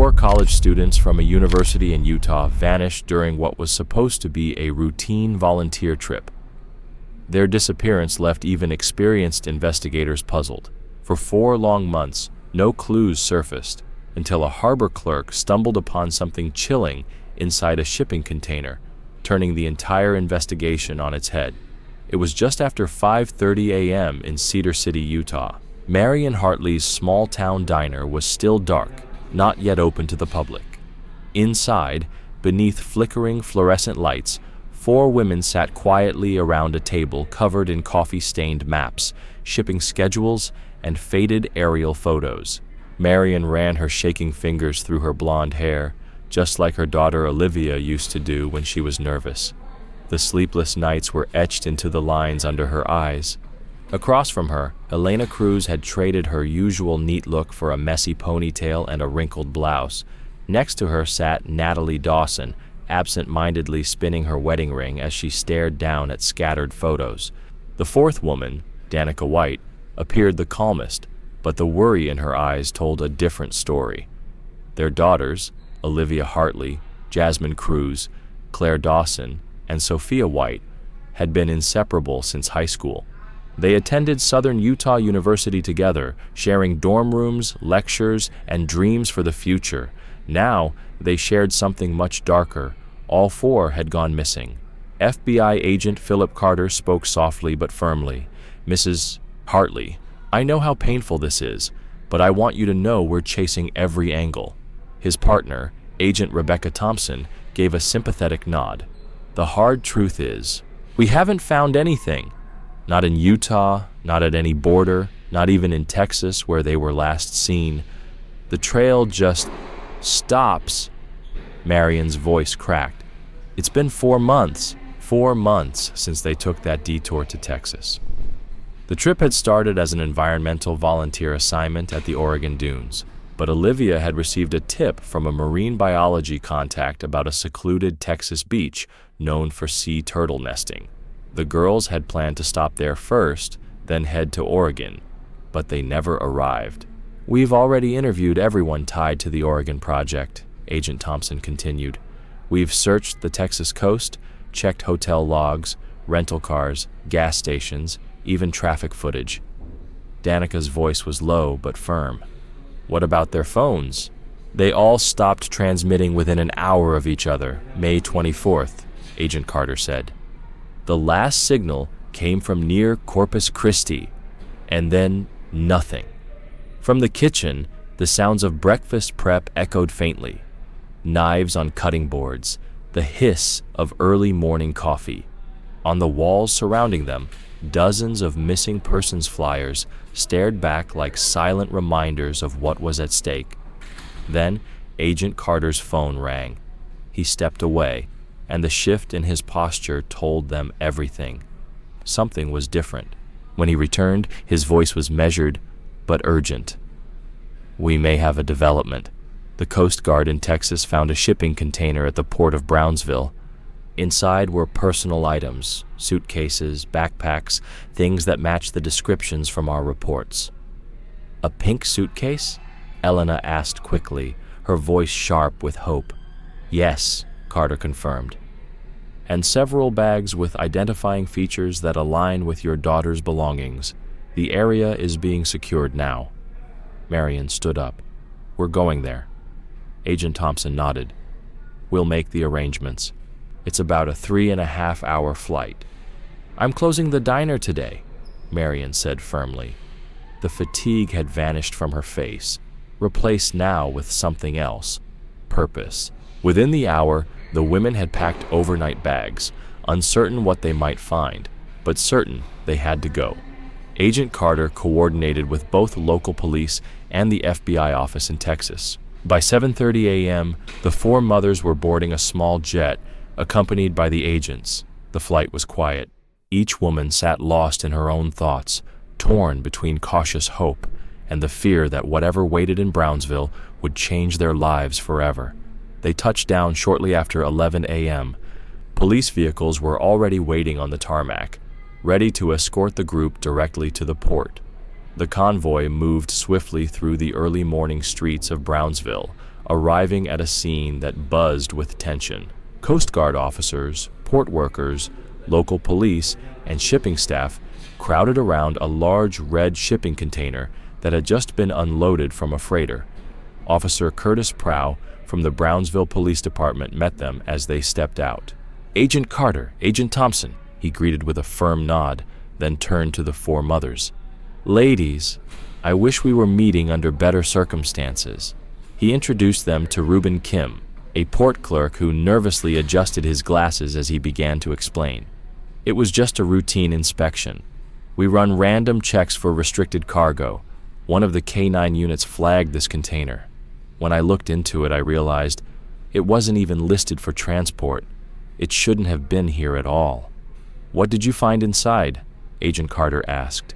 Four college students from a university in Utah vanished during what was supposed to be a routine volunteer trip. Their disappearance left even experienced investigators puzzled. For 4 long months, no clues surfaced until a harbor clerk stumbled upon something chilling inside a shipping container, turning the entire investigation on its head. It was just after 5:30 a.m. in Cedar City, Utah. Marion Hartley's small-town diner was still dark, not yet open to the public. Inside, beneath flickering fluorescent lights, 4 women sat quietly around a table covered in coffee-stained maps, shipping schedules, and faded aerial photos. Marion ran her shaking fingers through her blonde hair, just like her daughter Olivia used to do when she was nervous. The sleepless nights were etched into the lines under her eyes. Across from her, Elena Cruz had traded her usual neat look for a messy ponytail and a wrinkled blouse. Next to her sat Natalie Dawson, absent-mindedly spinning her wedding ring as she stared down at scattered photos. The fourth woman, Danica White, appeared the calmest, but the worry in her eyes told a different story. Their daughters, Olivia Hartley, Jasmine Cruz, Claire Dawson, and Sophia White, had been inseparable since high school. They attended Southern Utah University together, sharing dorm rooms, lectures, and dreams for the future. Now, they shared something much darker. All 4 had gone missing. FBI agent Philip Carter spoke softly but firmly. "Mrs. Hartley, I know how painful this is, but I want you to know we're chasing every angle." His partner, Agent Rebecca Thompson, gave a sympathetic nod. "The hard truth is, we haven't found anything. Not in Utah, not at any border, not even in Texas where they were last seen. The trail just stops." Marion's voice cracked. "It's been 4 months. 4 months since they took that detour to Texas." The trip had started as an environmental volunteer assignment at the Oregon Dunes, but Olivia had received a tip from a marine biology contact about a secluded Texas beach known for sea turtle nesting. The girls had planned to stop there first, then head to Oregon, but they never arrived. "We've already interviewed everyone tied to the Oregon project," Agent Thompson continued. "We've searched the Texas coast, checked hotel logs, rental cars, gas stations, even traffic footage." Danica's voice was low but firm. "What about their phones?" "They all stopped transmitting within an hour of each other, May 24th, Agent Carter said. "The last signal came from near Corpus Christi, and then nothing." From the kitchen, the sounds of breakfast prep echoed faintly. Knives on cutting boards, the hiss of early morning coffee. On the walls surrounding them, dozens of missing persons flyers stared back like silent reminders of what was at stake. Then, Agent Carter's phone rang. He stepped away, and the shift in his posture told them everything. Something was different. When he returned, his voice was measured but urgent. "We may have a development. The Coast Guard in Texas found a shipping container at the port of Brownsville. Inside were personal items, suitcases, backpacks, things that matched the descriptions from our reports." "A pink suitcase?" Elena asked quickly, her voice sharp with hope. "Yes," Carter confirmed. "And several bags with identifying features that align with your daughter's belongings. The area is being secured now." Marion stood up. "We're going there." Agent Thompson nodded. "We'll make the arrangements. It's about a 3.5-hour flight." "I'm closing the diner today," Marion said firmly. The fatigue had vanished from her face, replaced now with something else: purpose. Within the hour, the women had packed overnight bags, uncertain what they might find, but certain they had to go. Agent Carter coordinated with both local police and the FBI office in Texas. By 7:30 a.m., the 4 mothers were boarding a small jet, accompanied by the agents. The flight was quiet. Each woman sat lost in her own thoughts, torn between cautious hope and the fear that whatever waited in Brownsville would change their lives forever. They touched down shortly after 11 a.m. Police vehicles were already waiting on the tarmac, ready to escort the group directly to the port. The convoy moved swiftly through the early morning streets of Brownsville, arriving at a scene that buzzed with tension. Coast Guard officers, port workers, local police, and shipping staff crowded around a large red shipping container that had just been unloaded from a freighter. Officer Curtis Prow from the Brownsville Police Department met them as they stepped out. "Agent Carter, Agent Thompson," he greeted with a firm nod, then turned to the four mothers. "Ladies, I wish we were meeting under better circumstances." He introduced them to Reuben Kim, a port clerk who nervously adjusted his glasses as he began to explain. "It was just a routine inspection. We run random checks for restricted cargo. One of the K9 units flagged this container. When I looked into it, I realized it wasn't even listed for transport. It shouldn't have been here at all." "What did you find inside?" Agent Carter asked.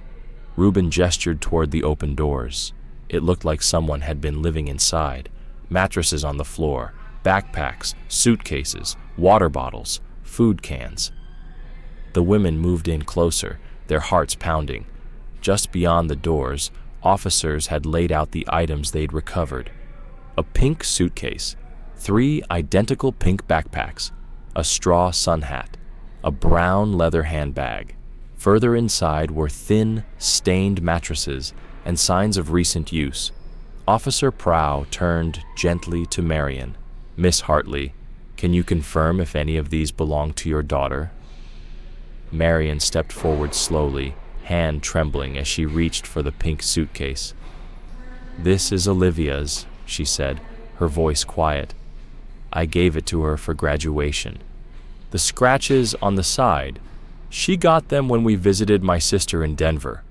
Reuben gestured toward the open doors. It looked like someone had been living inside. Mattresses on the floor, backpacks, suitcases, water bottles, food cans. The women moved in closer, their hearts pounding. Just beyond the doors, officers had laid out the items they'd recovered. A pink suitcase, 3 identical pink backpacks, a straw sun hat, a brown leather handbag. Further inside were thin, stained mattresses and signs of recent use. Officer Prow turned gently to Marion. "Miss Hartley, can you confirm if any of these belong to your daughter?" Marion stepped forward slowly, hand trembling as she reached for the pink suitcase. "This is Olivia's," she said, her voice quiet. "I gave it to her for graduation. The scratches on the side, she got them when we visited my sister in Denver."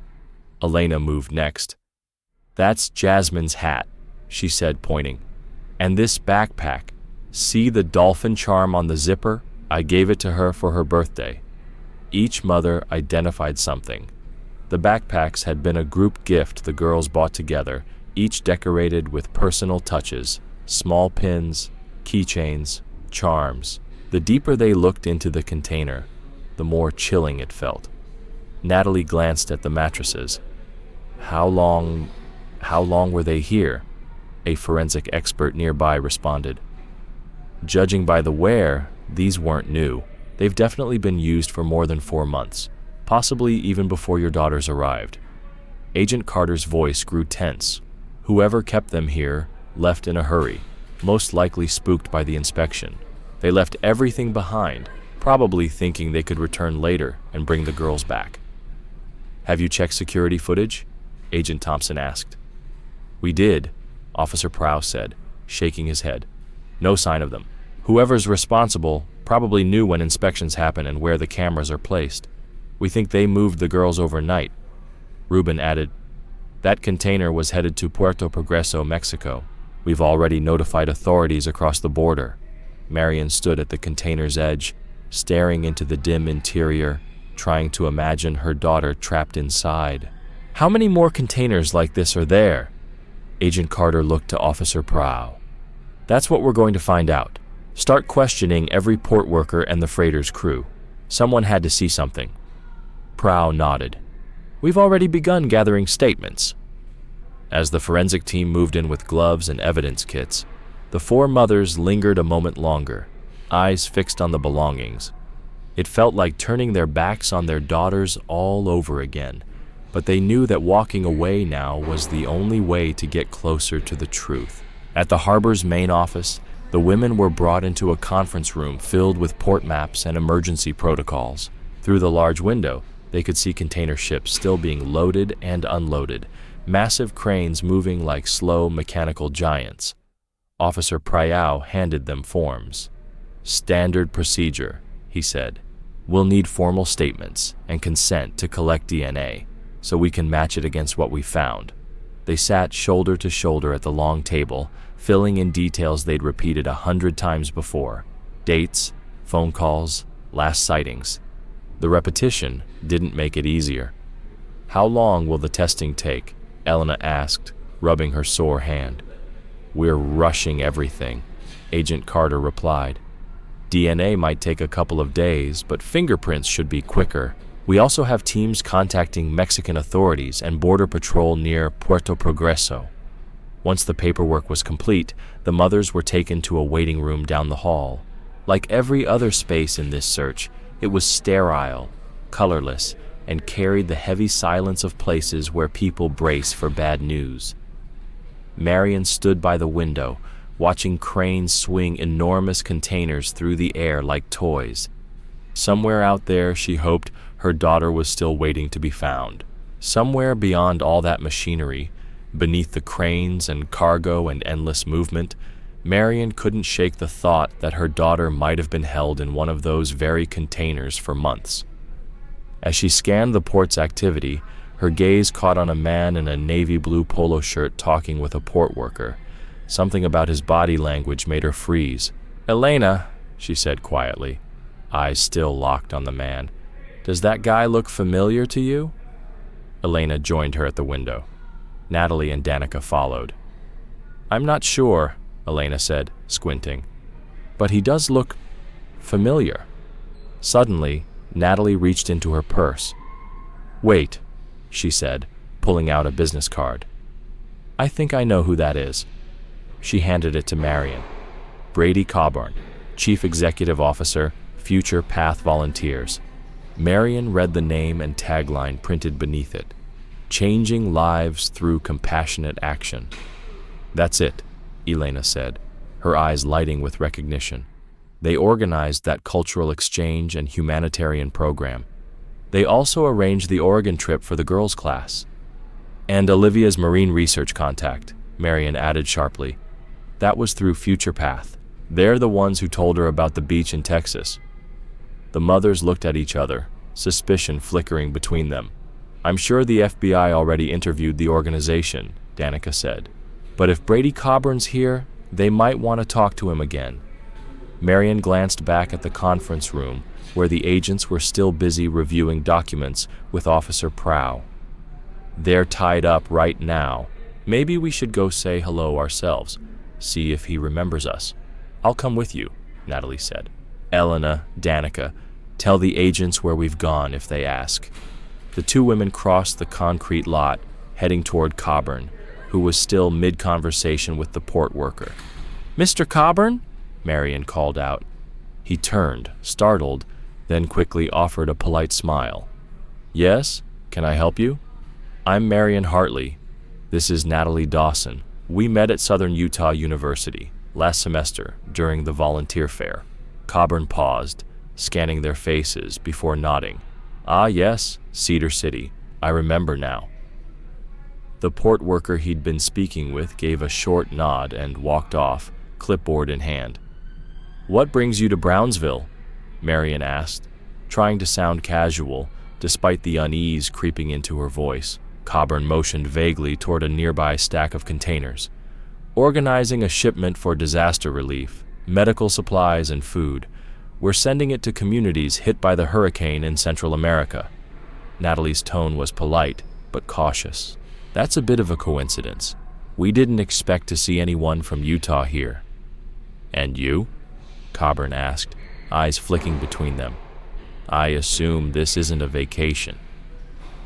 Elena moved next. "That's Jasmine's hat," she said, pointing. "And this backpack, see the dolphin charm on the zipper? I gave it to her for her birthday." Each mother identified something. The backpacks had been a group gift the girls bought together, each decorated with personal touches, small pins, keychains, charms. The deeper they looked into the container, the more chilling it felt. Natalie glanced at the mattresses. How long were they here?" A forensic expert nearby responded. "Judging by the wear, these weren't new. They've definitely been used for more than 4 months, possibly even before your daughters arrived." Agent Carter's voice grew tense. Whoever kept them here left in a hurry, most likely spooked by the inspection. They left everything behind, probably thinking they could return later and bring the girls back. "Have you checked security footage?" Agent Thompson asked. "We did," Officer Prow said, shaking his head. "No sign of them. Whoever's responsible probably knew when inspections happen and where the cameras are placed. We think they moved the girls overnight." Reuben added, "That container was headed to Puerto Progreso, Mexico. We've already notified authorities across the border." Marion stood at the container's edge, staring into the dim interior, trying to imagine her daughter trapped inside. "How many more containers like this are there?" Agent Carter looked to Officer Prow. "That's what we're going to find out. Start questioning every port worker and the freighter's crew. Someone had to see something." Prow nodded. "We've already begun gathering statements." As the forensic team moved in with gloves and evidence kits, the 4 mothers lingered a moment longer, eyes fixed on the belongings. It felt like turning their backs on their daughters all over again, but they knew that walking away now was the only way to get closer to the truth. At the harbor's main office, the women were brought into a conference room filled with port maps and emergency protocols. Through the large window, they could see container ships still being loaded and unloaded, massive cranes moving like slow mechanical giants. Officer Prow handed them forms. "Standard procedure," he said. "We'll need formal statements and consent to collect DNA, so we can match it against what we found." They sat shoulder to shoulder at the long table, filling in details they'd repeated 100 times before. Dates, phone calls, last sightings. The repetition didn't make it easier. "How long will the testing take?" Elena asked, rubbing her sore hand. "We're rushing everything," Agent Carter replied. "DNA might take a couple of days, but fingerprints should be quicker. We also have teams contacting Mexican authorities and Border Patrol near Puerto Progreso." Once the paperwork was complete, the mothers were taken to a waiting room down the hall. Like every other space in this search, it was sterile, colorless, and carried the heavy silence of places where people brace for bad news. Marion stood by the window, watching cranes swing enormous containers through the air like toys. Somewhere out there, she hoped, her daughter was still waiting to be found. Somewhere beyond all that machinery, beneath the cranes and cargo and endless movement, Marion couldn't shake the thought that her daughter might have been held in one of those very containers for months. As she scanned the port's activity, her gaze caught on a man in a navy blue polo shirt talking with a port worker. Something about his body language made her freeze. "Elena," she said quietly, eyes still locked on the man, "does that guy look familiar to you?" Elena joined her at the window. Natalie and Danica followed. "I'm not sure," Elena said, squinting, "but he does look familiar." Suddenly, Natalie reached into her purse. "Wait," she said, pulling out a business card. "I think I know who that is." She handed it to Marion. "Brady Coburn, Chief Executive Officer, Future Path Volunteers." Marion read the name and tagline printed beneath it. "Changing lives through compassionate action." "That's it," Elena said, her eyes lighting with recognition. They organized that cultural exchange and humanitarian program. They also arranged the Oregon trip for the girls' class. "And Olivia's marine research contact," Marion added sharply. "That was through Future Path. They're the ones who told her about the beach in Texas." The mothers looked at each other, suspicion flickering between them. "I'm sure the FBI already interviewed the organization," Danica said. "But if Brady Coburn's here, they might want to talk to him again." Marion glanced back at the conference room, where the agents were still busy reviewing documents with Officer Prow. "They're tied up right now. Maybe we should go say hello ourselves, see if he remembers us." "I'll come with you," Natalie said. "Elena, Danica, tell the agents where we've gone if they ask." The two women crossed the concrete lot, heading toward Coburn, who was still mid-conversation with the port worker. "Mr. Coburn?" Marion called out. He turned, startled, then quickly offered a polite smile. "Yes, can I help you?" "I'm Marion Hartley. This is Natalie Dawson. We met at Southern Utah University last semester during the volunteer fair." Coburn paused, scanning their faces before nodding. "Ah, yes, Cedar City. I remember now." The port worker he'd been speaking with gave a short nod and walked off, clipboard in hand. "What brings you to Brownsville?" Marion asked, trying to sound casual, despite the unease creeping into her voice. Coburn motioned vaguely toward a nearby stack of containers. "Organizing a shipment for disaster relief, medical supplies and food. We're sending it to communities hit by the hurricane in Central America." Natalie's tone was polite, but cautious. "That's a bit of a coincidence. We didn't expect to see anyone from Utah here." "And you?" Coburn asked, eyes flicking between them. "I assume this isn't a vacation."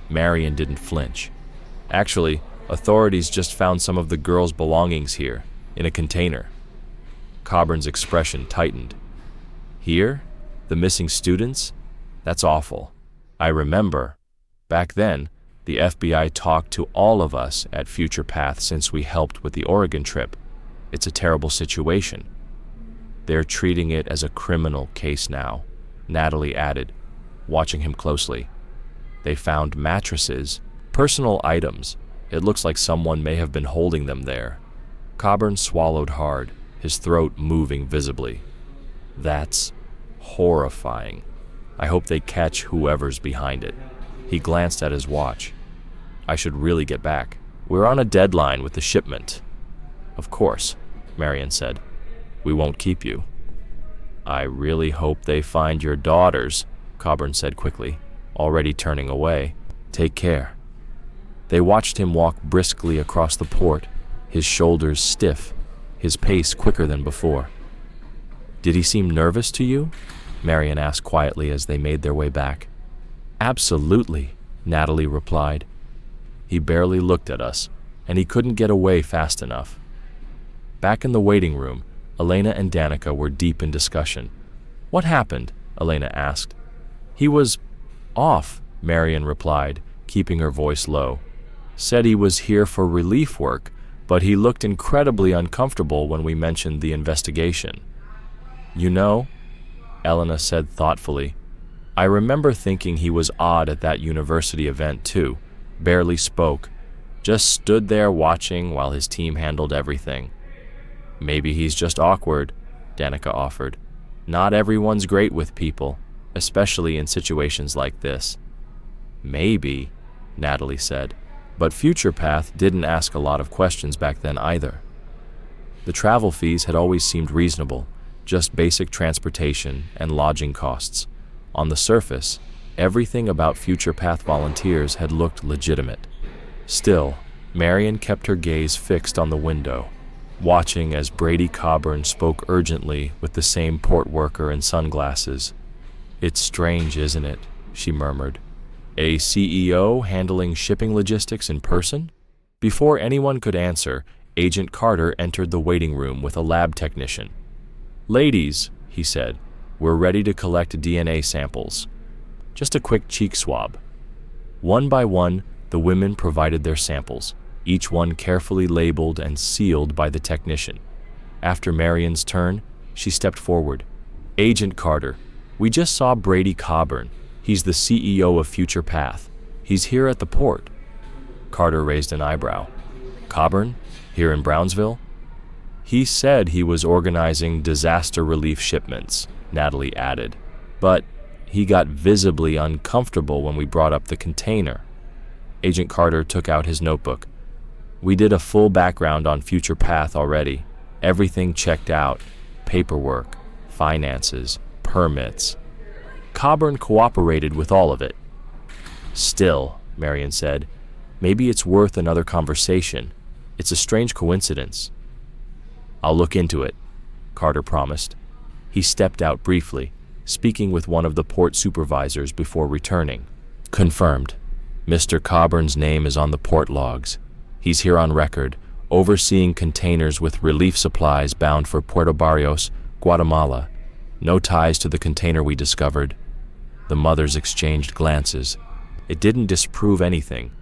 Marion didn't flinch. "Actually, authorities just found some of the girls' belongings here, in a container." Coburn's expression tightened. "Here? The missing students? That's awful. I remember. Back then, the FBI talked to all of us at Future Path since we helped with the Oregon trip. It's a terrible situation." "They're treating it as a criminal case now," Natalie added, watching him closely. "They found mattresses, personal items. It looks like someone may have been holding them there." Coburn swallowed hard, his throat moving visibly. "That's horrifying. I hope they catch whoever's behind it." He glanced at his watch. "I should really get back. We're on a deadline with the shipment." "Of course," Marion said. "We won't keep you." "I really hope they find your daughters," Coburn said quickly, already turning away. "Take care." They watched him walk briskly across the port, his shoulders stiff, his pace quicker than before. "Did he seem nervous to you?" Marion asked quietly as they made their way back. "Absolutely," Natalie replied. "He barely looked at us, and he couldn't get away fast enough. Back in the waiting room, Elena and Danica were deep in discussion. "What happened?" Elena asked. "He was off," Marion replied, keeping her voice low. "Said he was here for relief work, but he looked incredibly uncomfortable when we mentioned the investigation." "You know," Elena said thoughtfully, "I remember thinking he was odd at that university event too. Barely spoke. Just stood there watching while his team handled everything." "Maybe he's just awkward," Danica offered. "Not everyone's great with people, especially in situations like this." "Maybe," Natalie said, but Future Path didn't ask a lot of questions back then either. The travel fees had always seemed reasonable, just basic transportation and lodging costs. On the surface, everything about Future Path volunteers had looked legitimate. Still, Marion kept her gaze fixed on the window, watching as Brady Coburn spoke urgently with the same port worker in sunglasses. "It's strange, isn't it?" she murmured. "A CEO handling shipping logistics in person?" Before anyone could answer, Agent Carter entered the waiting room with a lab technician. "Ladies," he said, "we're ready to collect DNA samples. Just a quick cheek swab." One by one, the women provided their samples, each one carefully labeled and sealed by the technician. After Marion's turn, she stepped forward. "Agent Carter, we just saw Brady Coburn. He's the CEO of Future Path. He's here at the port." Carter raised an eyebrow. "Coburn? Here in Brownsville?" "He said he was organizing disaster relief shipments," Natalie added. "But he got visibly uncomfortable when we brought up the container." Agent Carter took out his notebook. "We did a full background on Future Path already. Everything checked out. Paperwork, finances, permits. Coburn cooperated with all of it." "Still," Marion said, "maybe it's worth another conversation. It's a strange coincidence." "I'll look into it," Carter promised. He stepped out briefly, speaking with one of the port supervisors before returning. "Confirmed. Mr. Coburn's name is on the port logs. He's here on record, overseeing containers with relief supplies bound for Puerto Barrios, Guatemala. No ties to the container we discovered." The mothers exchanged glances. It didn't disprove anything,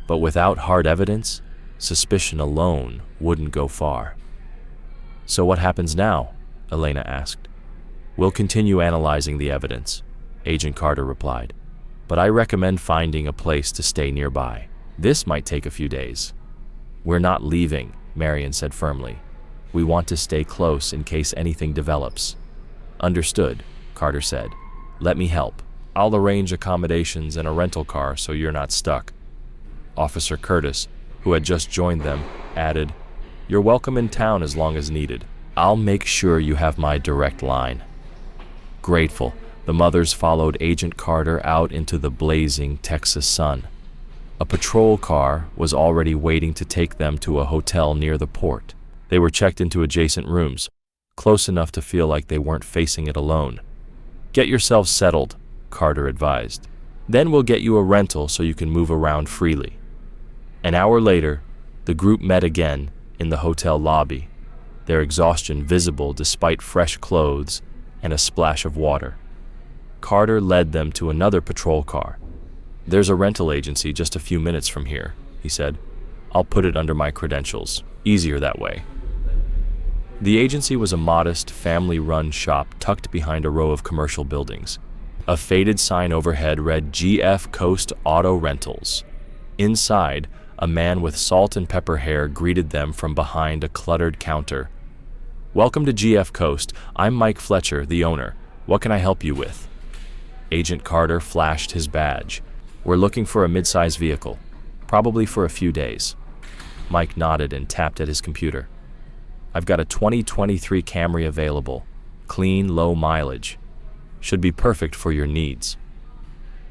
but without hard evidence, suspicion alone wouldn't go far. "So what happens now?" Elena asked. "We'll continue analyzing the evidence," Agent Carter replied. "But I recommend finding a place to stay nearby. This might take a few days." "We're not leaving," Marion said firmly. "We want to stay close in case anything develops." "Understood," Carter said. "Let me help. I'll arrange accommodations and a rental car so you're not stuck." Officer Curtis, who had just joined them, added, "You're welcome in town as long as needed. I'll make sure you have my direct line." Grateful, the mothers followed Agent Carter out into the blazing Texas sun. A patrol car was already waiting to take them to a hotel near the port. They were checked into adjacent rooms, close enough to feel like they weren't facing it alone. "Get yourselves settled," Carter advised. "Then we'll get you a rental so you can move around freely." An hour later, the group met again in the hotel lobby, their exhaustion visible despite fresh clothes and a splash of water. Carter led them to another patrol car. "There's a rental agency just a few minutes from here," he said. "I'll put it under my credentials. Easier that way." The agency was a modest, family-run shop tucked behind a row of commercial buildings. A faded sign overhead read GF Coast Auto Rentals. Inside, a man with salt and pepper hair greeted them from behind a cluttered counter. "Welcome to GF Coast. I'm Mike Fletcher, the owner. What can I help you with?" Agent Carter flashed his badge. "We're looking for a mid-size vehicle, probably for a few days." Mike nodded and tapped at his computer. "I've got a 2023 Camry available. Clean, low mileage. Should be perfect for your needs."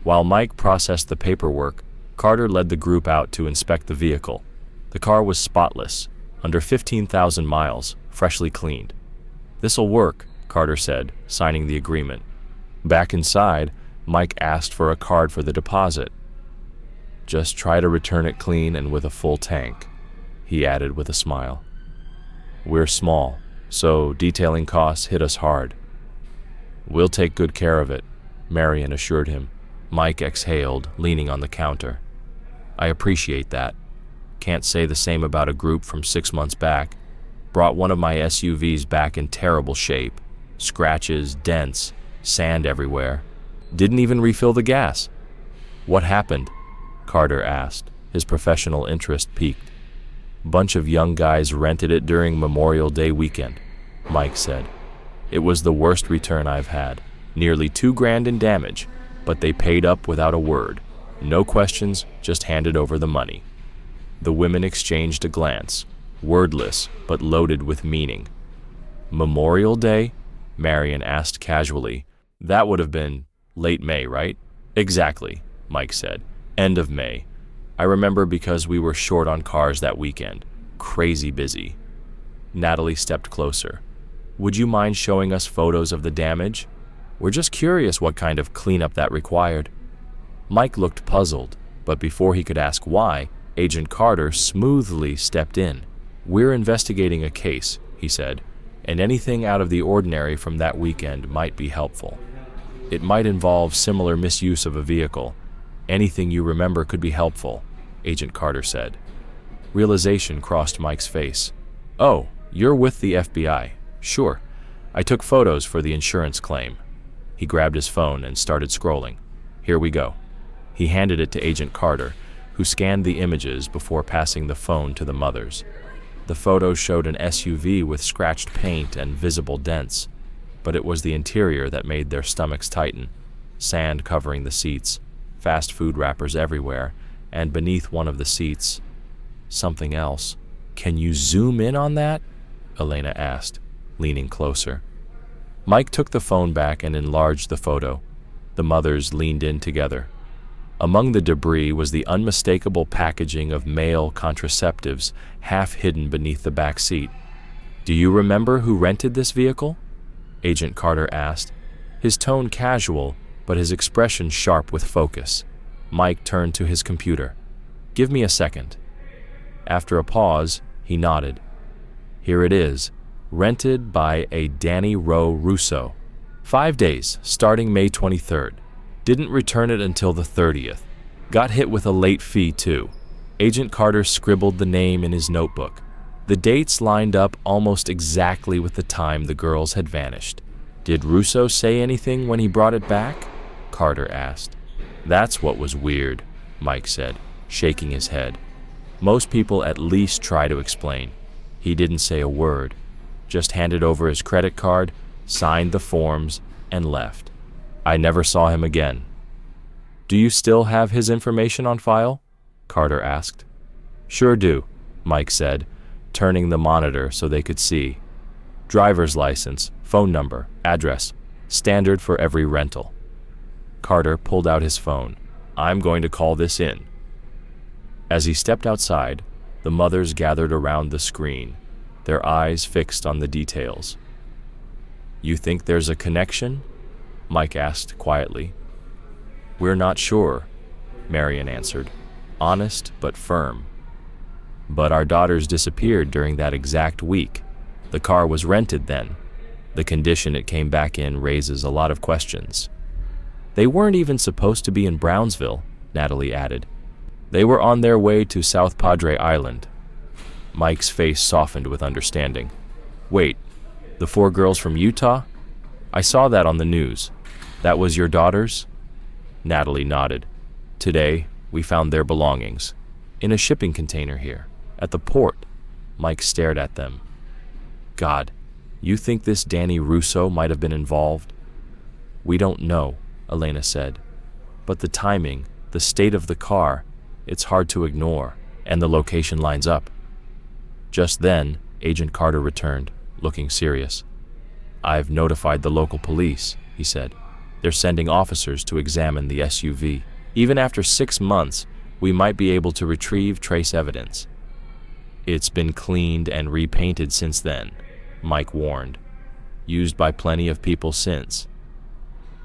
While Mike processed the paperwork, Carter led the group out to inspect the vehicle. The car was spotless, under 15,000 miles, freshly cleaned. "This'll work," Carter said, signing the agreement. Back inside, Mike asked for a card for the deposit. "Just try to return it clean and with a full tank." he added with a smile. We're small, so detailing costs hit us hard. We'll take good care of it, Marion assured him. Mike exhaled, leaning on the counter. I appreciate that. Can't say the same about a group from 6 months back. Brought one of my SUVs back in terrible shape. Scratches, dents, sand everywhere. Didn't even refill the gas. What happened? Carter asked, his professional interest piqued. Bunch of young guys rented it during Memorial Day weekend, Mike said. It was the worst return I've had. Nearly $2,000 in damage, but they paid up without a word. No questions, just handed over the money. The women exchanged a glance, wordless but loaded with meaning. Memorial Day? Marion asked casually. That would have been late May, right? Exactly, Mike said. End of May. I remember because we were short on cars that weekend. Crazy busy. Natalie stepped closer. Would you mind showing us photos of the damage? We're just curious what kind of cleanup that required. Mike looked puzzled, but before he could ask why, Agent Carter smoothly stepped in. We're investigating a case, he said, and anything out of the ordinary from that weekend might be helpful. It might involve similar misuse of a vehicle. Anything you remember could be helpful, Agent Carter said. Realization crossed Mike's face. Oh, you're with the FBI. Sure. I took photos for the insurance claim. He grabbed his phone and started scrolling. Here we go. He handed it to Agent Carter, who scanned the images before passing the phone to the mothers. The photos showed an SUV with scratched paint and visible dents, but it was the interior that made their stomachs tighten. Sand covering the seats, fast food wrappers everywhere, and beneath one of the seats, something else. Can you zoom in on that? Elena asked, leaning closer. Mike took the phone back and enlarged the photo. The mothers leaned in together. Among the debris was the unmistakable packaging of male contraceptives, half hidden beneath the back seat. Do you remember who rented this vehicle? Agent Carter asked, his tone casual, but his expression sharp with focus. Mike turned to his computer. Give me a second. After a pause, he nodded. Here it is, rented by a Danny Rowe Russo. 5 days, starting May 23rd. Didn't return it until the 30th. Got hit with a late fee, too. Agent Carter scribbled the name in his notebook. The dates lined up almost exactly with the time the girls had vanished. Did Russo say anything when he brought it back? Carter asked. That's what was weird, Mike said, shaking his head. Most people at least try to explain. He didn't say a word, just handed over his credit card, signed the forms, and left. I never saw him again. Do you still have his information on file? Carter asked. Sure do, Mike said, turning the monitor so they could see. Driver's license, phone number, address, standard for every rental. Carter pulled out his phone. I'm going to call this in. As he stepped outside, the mothers gathered around the screen, their eyes fixed on the details. You think there's a connection? Mike asked quietly. We're not sure, Marion answered, honest but firm. But our daughters disappeared during that exact week. The car was rented then. The condition it came back in raises a lot of questions. They weren't even supposed to be in Brownsville, Natalie added. They were on their way to South Padre Island. Mike's face softened with understanding. Wait, the 4 girls from Utah? I saw that on the news. That was your daughters? Natalie nodded. Today, we found their belongings. In a shipping container here, at the port. Mike stared at them. God, you think this Danny Russo might have been involved? We don't know, Elena said. But the timing, the state of the car, it's hard to ignore, and the location lines up. Just then, Agent Carter returned, looking serious. I've notified the local police, he said. They're sending officers to examine the SUV. Even after 6 months, we might be able to retrieve trace evidence. It's been cleaned and repainted since then, Mike warned. Used by plenty of people since.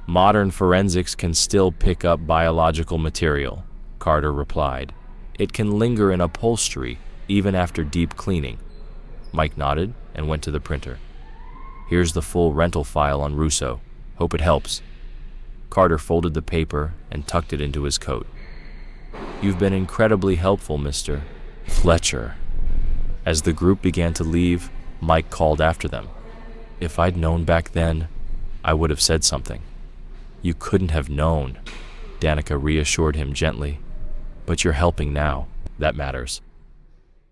Modern forensics can still pick up biological material, Carter replied. It can linger in upholstery, even after deep cleaning. Mike nodded and went to the printer. Here's the full rental file on Russo. Hope it helps. Carter folded the paper and tucked it into his coat. You've been incredibly helpful, Mr. Fletcher. As the group began to leave, Mike called after them. If I'd known back then, I would have said something. You couldn't have known, Danica reassured him gently. But you're helping now. That matters.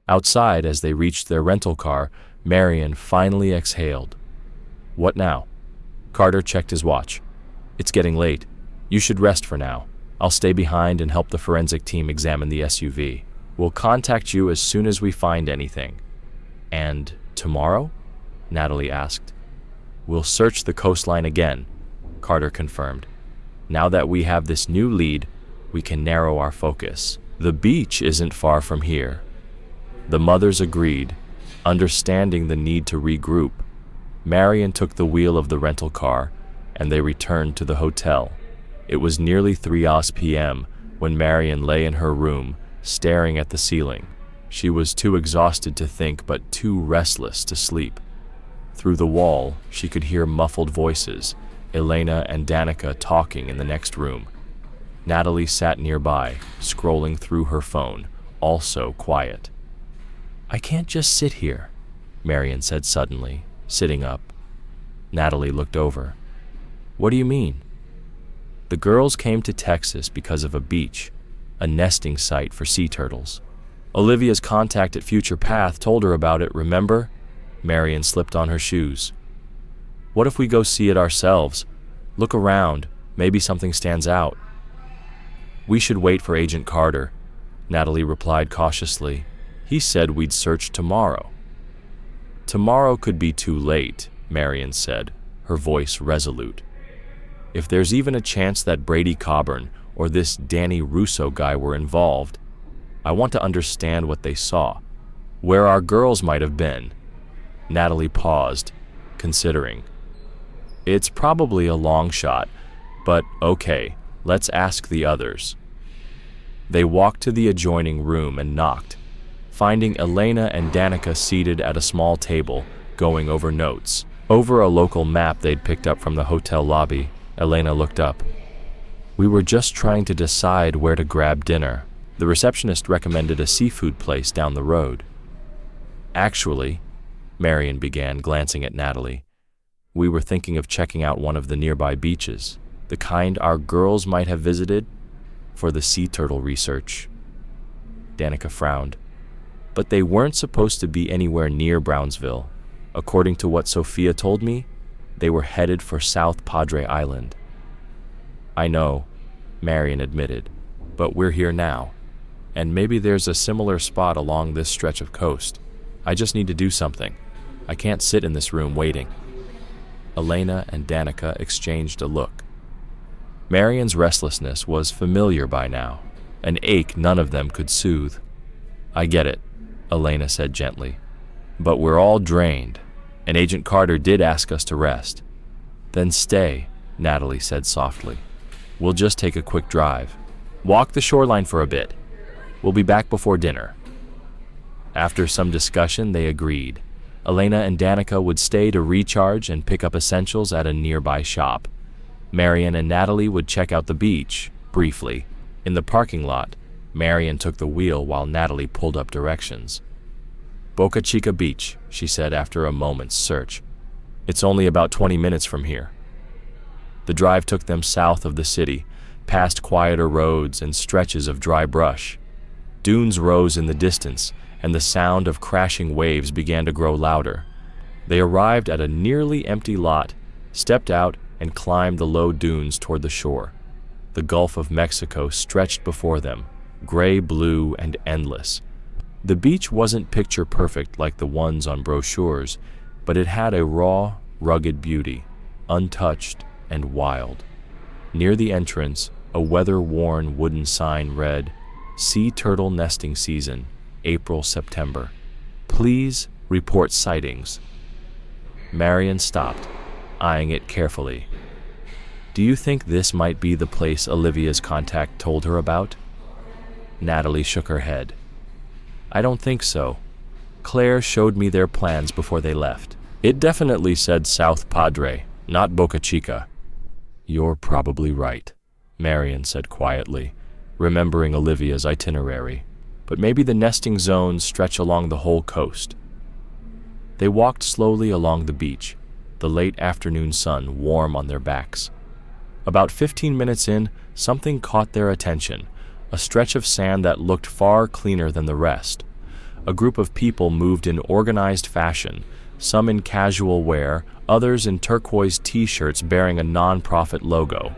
Outside, as they reached their rental car, Marion finally exhaled. What now? Carter checked his watch. It's getting late. You should rest for now. I'll stay behind and help the forensic team examine the SUV. We'll contact you as soon as we find anything. And tomorrow? Natalie asked. We'll search the coastline again, Carter confirmed. Now that we have this new lead, we can narrow our focus. The beach isn't far from here. The mothers agreed, understanding the need to regroup. Marion took the wheel of the rental car, and they returned to the hotel. It was nearly 3 p.m. when Marion lay in her room, staring at the ceiling. She was too exhausted to think, but too restless to sleep. Through the wall, she could hear muffled voices, Elena and Danica talking in the next room. Natalie sat nearby, scrolling through her phone, also quiet. I can't just sit here, Marion said suddenly, sitting up. Natalie looked over. What do you mean? The girls came to Texas because of a beach, a nesting site for sea turtles. Olivia's contact at Future Path told her about it, remember? Marion slipped on her shoes. What if we go see it ourselves? Look around, maybe something stands out. We should wait for Agent Carter, Natalie replied cautiously. He said we'd search tomorrow. Tomorrow could be too late, Marion said, her voice resolute. If there's even a chance that Brady Coburn or this Danny Russo guy were involved, I want to understand what they saw, where our girls might have been. Natalie paused, considering. It's probably a long shot, but okay, let's ask the others. They walked to the adjoining room and knocked, finding Elena and Danica seated at a small table, going over notes. Over a local map they'd picked up from the hotel lobby, Elena looked up. We were just trying to decide where to grab dinner. The receptionist recommended a seafood place down the road. Actually, Marion began, glancing at Natalie, we were thinking of checking out one of the nearby beaches, the kind our girls might have visited for the sea turtle research. Danica frowned. But they weren't supposed to be anywhere near Brownsville. According to what Sophia told me, they were headed for South Padre Island. I know, Marion admitted, but we're here now, and maybe there's a similar spot along this stretch of coast. I just need to do something. I can't sit in this room waiting. Elena and Danica exchanged a look. Marion's restlessness was familiar by now, an ache none of them could soothe. I get it, Elena said gently, but we're all drained, and Agent Carter did ask us to rest. Then stay, Natalie said softly. We'll just take a quick drive. Walk the shoreline for a bit. We'll be back before dinner. After some discussion, they agreed. Elena and Danica would stay to recharge and pick up essentials at a nearby shop. Marion and Natalie would check out the beach, briefly. In the parking lot, Marion took the wheel while Natalie pulled up directions. Boca Chica Beach, she said after a moment's search. It's only about 20 minutes from here. The drive took them south of the city, past quieter roads and stretches of dry brush. Dunes rose in the distance, and the sound of crashing waves began to grow louder. They arrived at a nearly empty lot, stepped out, and climbed the low dunes toward the shore. The Gulf of Mexico stretched before them, gray-blue and endless. The beach wasn't picture-perfect like the ones on brochures, but it had a raw, rugged beauty, untouched and wild. Near the entrance, a weather-worn wooden sign read, Sea Turtle Nesting Season, April-September. Please report sightings. Marion stopped, eyeing it carefully. Do you think this might be the place Olivia's contact told her about? Natalie shook her head. I don't think so. Claire showed me their plans before they left. It definitely said South Padre, not Boca Chica. You're probably right, Marion said quietly, remembering Olivia's itinerary. But maybe the nesting zones stretch along the whole coast. They walked slowly along the beach, the late afternoon sun warm on their backs. About 15 minutes in, something caught their attention, a stretch of sand that looked far cleaner than the rest. A group of people moved in organized fashion, some in casual wear, others in turquoise t-shirts bearing a non-profit logo.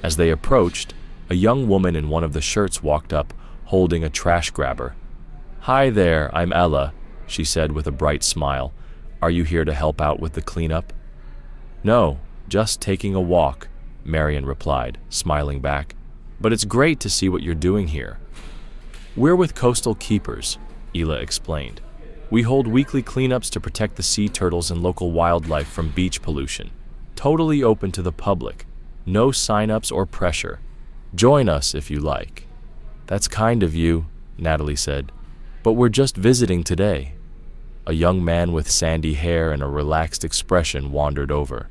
As they approached, a young woman in one of the shirts walked up, holding a trash grabber. "Hi there, I'm Ella," she said with a bright smile. "Are you here to help out with the cleanup?" "No, just taking a walk," Marion replied, smiling back. "But it's great to see what you're doing here." "We're with Coastal Keepers," Ela explained. "We hold weekly cleanups to protect the sea turtles and local wildlife from beach pollution. Totally open to the public. No sign-ups or pressure. Join us if you like." "That's kind of you," Natalie said. "But we're just visiting today." A young man with sandy hair and a relaxed expression wandered over.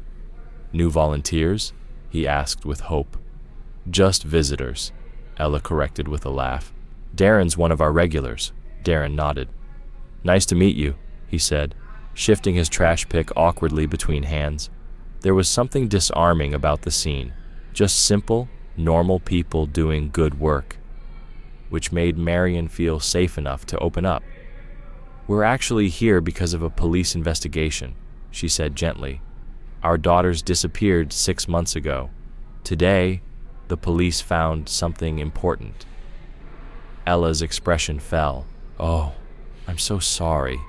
"New volunteers?" he asked with hope. "Just visitors," Ella corrected with a laugh. "Darren's one of our regulars." Darren nodded. "Nice to meet you," he said, shifting his trash pick awkwardly between hands. There was something disarming about the scene, just simple, normal people doing good work, which made Marion feel safe enough to open up. "We're actually here because of a police investigation," she said gently. "Our daughters disappeared 6 months ago. Today, the police found something important." Ella's expression fell. "Oh, I'm so sorry."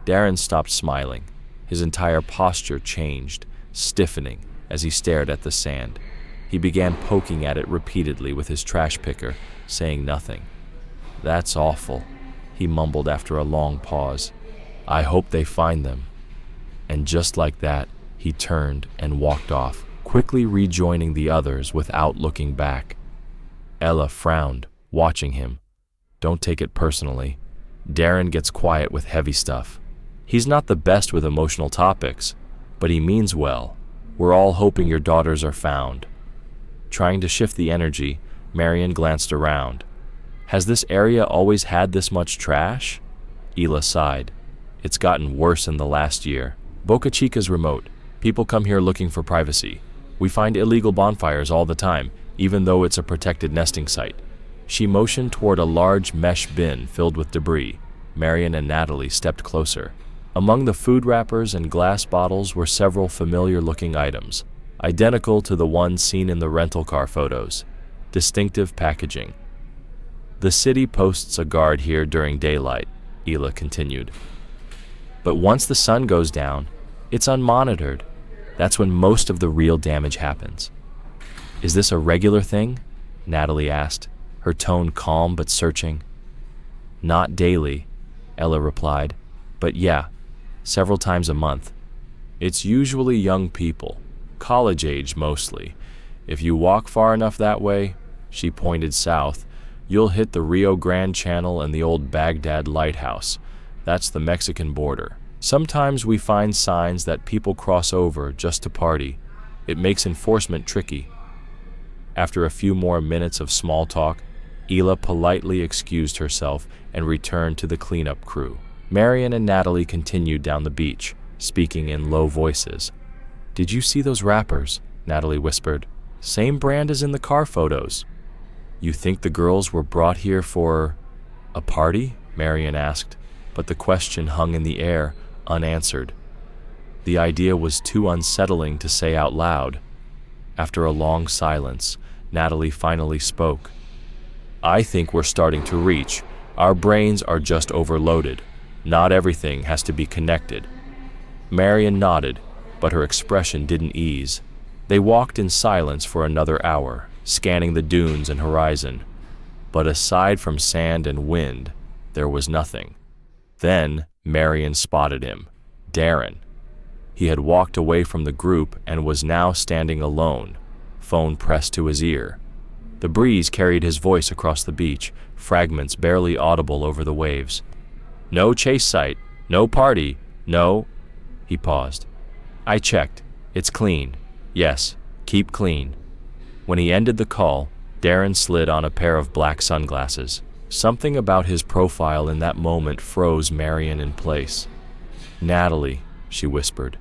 Darren stopped smiling. His entire posture changed, stiffening as he stared at the sand. He began poking at it repeatedly with his trash picker, saying nothing. "That's awful," he mumbled after a long pause. "I hope they find them." And just like that, he turned and walked off, quickly rejoining the others without looking back. Ella frowned, watching him. "Don't take it personally. Darren gets quiet with heavy stuff. He's not the best with emotional topics, but he means well. We're all hoping your daughters are found." Trying to shift the energy, Marion glanced around. "Has this area always had this much trash?" Ela sighed. "It's gotten worse in the last year. Boca Chica's remote. People come here looking for privacy. We find illegal bonfires all the time, even though it's a protected nesting site." She motioned toward a large mesh bin filled with debris. Marion and Natalie stepped closer. Among the food wrappers and glass bottles were several familiar-looking items, identical to the ones seen in the rental car photos. Distinctive packaging. "The city posts a guard here during daylight," Ela continued. "But once the sun goes down, it's unmonitored. That's when most of the real damage happens." "Is this a regular thing?" Natalie asked, her tone calm but searching. "Not daily," Ella replied, "but yeah, several times a month. It's usually young people, college age mostly. If you walk far enough that way," she pointed south, "you'll hit the Rio Grande Channel and the old Baghdad Lighthouse. That's the Mexican border. Sometimes we find signs that people cross over just to party. It makes enforcement tricky." After a few more minutes of small talk, Ela politely excused herself and returned to the cleanup crew. Marion and Natalie continued down the beach, speaking in low voices. "Did you see those wrappers?" Natalie whispered. "Same brand as in the car photos." "You think the girls were brought here for a party?" Marion asked, but the question hung in the air, unanswered. The idea was too unsettling to say out loud. After a long silence, Natalie finally spoke. "I think we're starting to reach. Our brains are just overloaded. Not everything has to be connected." Marion nodded, but her expression didn't ease. They walked in silence for another hour, scanning the dunes and horizon. But aside from sand and wind, there was nothing. Then Marion spotted him, Darren. He had walked away from the group and was now standing alone, phone pressed to his ear. The breeze carried his voice across the beach, fragments barely audible over the waves. "No chase site, no party, no—" He paused. "I checked. It's clean. Yes, keep clean." When he ended the call, Darren slid on a pair of black sunglasses. Something about his profile in that moment froze Marion in place. "Natalie," she whispered.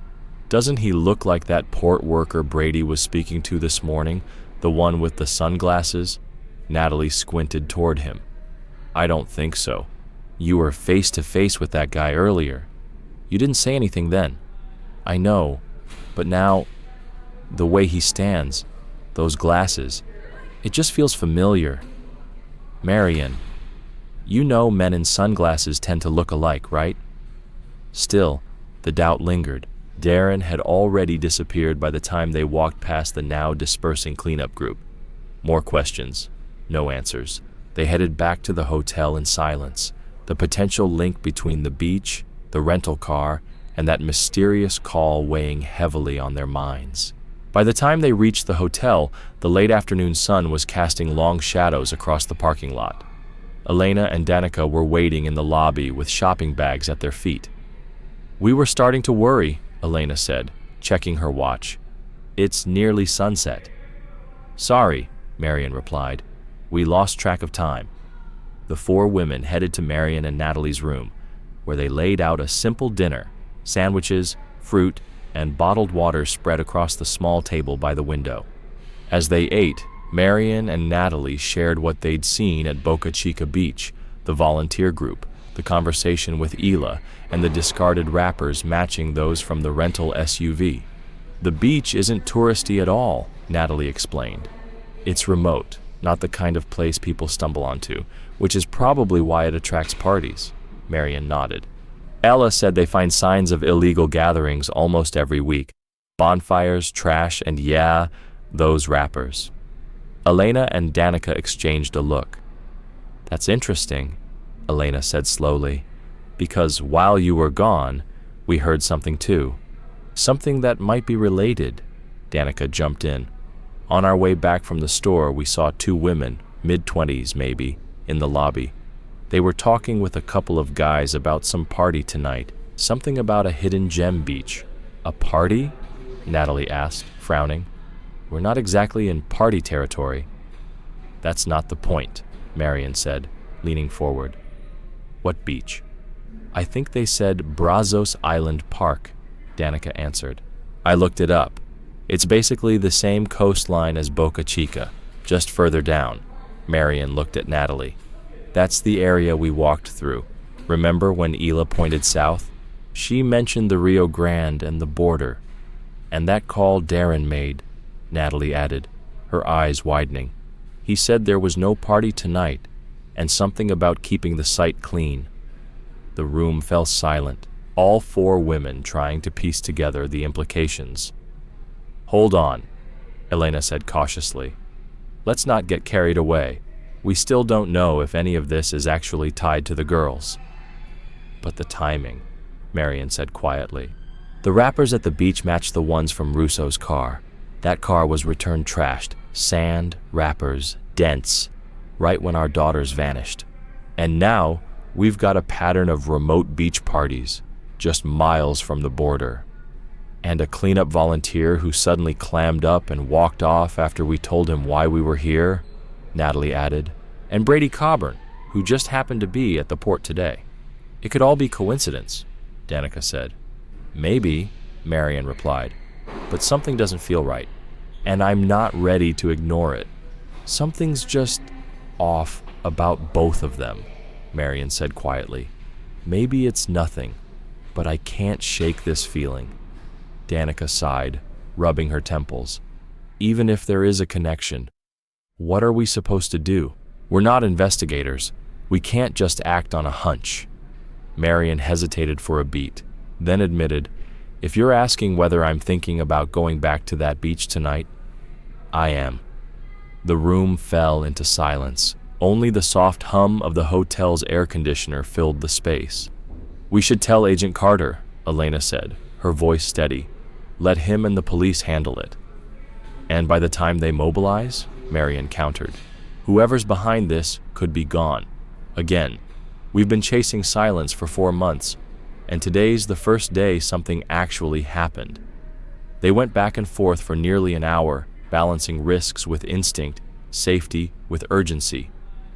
"Doesn't he look like that port worker Brady was speaking to this morning, the one with the sunglasses?" Natalie squinted toward him. "I don't think so. You were face to face with that guy earlier. You didn't say anything then." "I know, but now, the way he stands, those glasses, it just feels familiar." "Marion, you know men in sunglasses tend to look alike, right?" Still, the doubt lingered. Darren had already disappeared by the time they walked past the now dispersing cleanup group. More questions, no answers. They headed back to the hotel in silence, the potential link between the beach, the rental car, and that mysterious call weighing heavily on their minds. By the time they reached the hotel, the late afternoon sun was casting long shadows across the parking lot. Elena and Danica were waiting in the lobby with shopping bags at their feet. "We were starting to worry," Elena said, checking her watch. "It's nearly sunset." "Sorry," Marion replied. "We lost track of time." The four women headed to Marion and Natalie's room, where they laid out a simple dinner: sandwiches, fruit, and bottled water spread across the small table by the window. As they ate, Marion and Natalie shared what they'd seen at Boca Chica Beach, the volunteer group, the conversation with Hila, and the discarded wrappers matching those from the rental SUV. "The beach isn't touristy at all," Natalie explained. "It's remote, not the kind of place people stumble onto, which is probably why it attracts parties." Marion nodded. Ella said they find signs of illegal gatherings almost every week. Bonfires, trash, and yeah, those wrappers. Elena and Danica exchanged a look. "That's interesting," Elena said slowly, "because while you were gone, we heard something too. Something that might be related." Danica jumped in. "On our way back from the store, we saw two women, mid-20s maybe, in the lobby. They were talking with a couple of guys about some party tonight, something about a hidden gem beach." "A party?" Natalie asked, frowning. "We're not exactly in party territory." "That's not the point," Marion said, leaning forward. "What beach?" "I think they said Brazos Island Park," Danica answered. "I looked it up. It's basically the same coastline as Boca Chica, just further down." Marion looked at Natalie. "That's the area we walked through. Remember when Hila pointed south? She mentioned the Rio Grande and the border. And that call Darren made," Natalie added, her eyes widening. "He said there was no party tonight, and something about keeping the site clean." The room fell silent, all four women trying to piece together the implications. "Hold on," Elena said cautiously. "Let's not get carried away. We still don't know if any of this is actually tied to the girls." "But the timing," Marion said quietly. "The wrappers at the beach matched the ones from Russo's car. That car was returned trashed, sand, wrappers, dents, right when our daughters vanished. And now, we've got a pattern of remote beach parties, just miles from the border. And a cleanup volunteer who suddenly clammed up and walked off after we told him why we were here," Natalie added. "And Brady Coburn, who just happened to be at the port today. It could all be coincidence," Danica said. "Maybe," Marion replied, "but something doesn't feel right, and I'm not ready to ignore it. Something's just off about both of them," Marion said quietly. "Maybe it's nothing, but I can't shake this feeling." Danica sighed, rubbing her temples. "Even if there is a connection, what are we supposed to do? We're not investigators. We can't just act on a hunch." Marion hesitated for a beat, then admitted, "If you're asking whether I'm thinking about going back to that beach tonight, I am." The room fell into silence. Only the soft hum of the hotel's air conditioner filled the space. "We should tell Agent Carter," Elena said, her voice steady. "Let him and the police handle it." "And by the time they mobilize?" Marion countered. Whoever's behind this could be gone. Again, we've been chasing silence for 4 months, and today's the first day something actually happened. They went back and forth for nearly an hour, balancing risks with instinct, safety with urgency.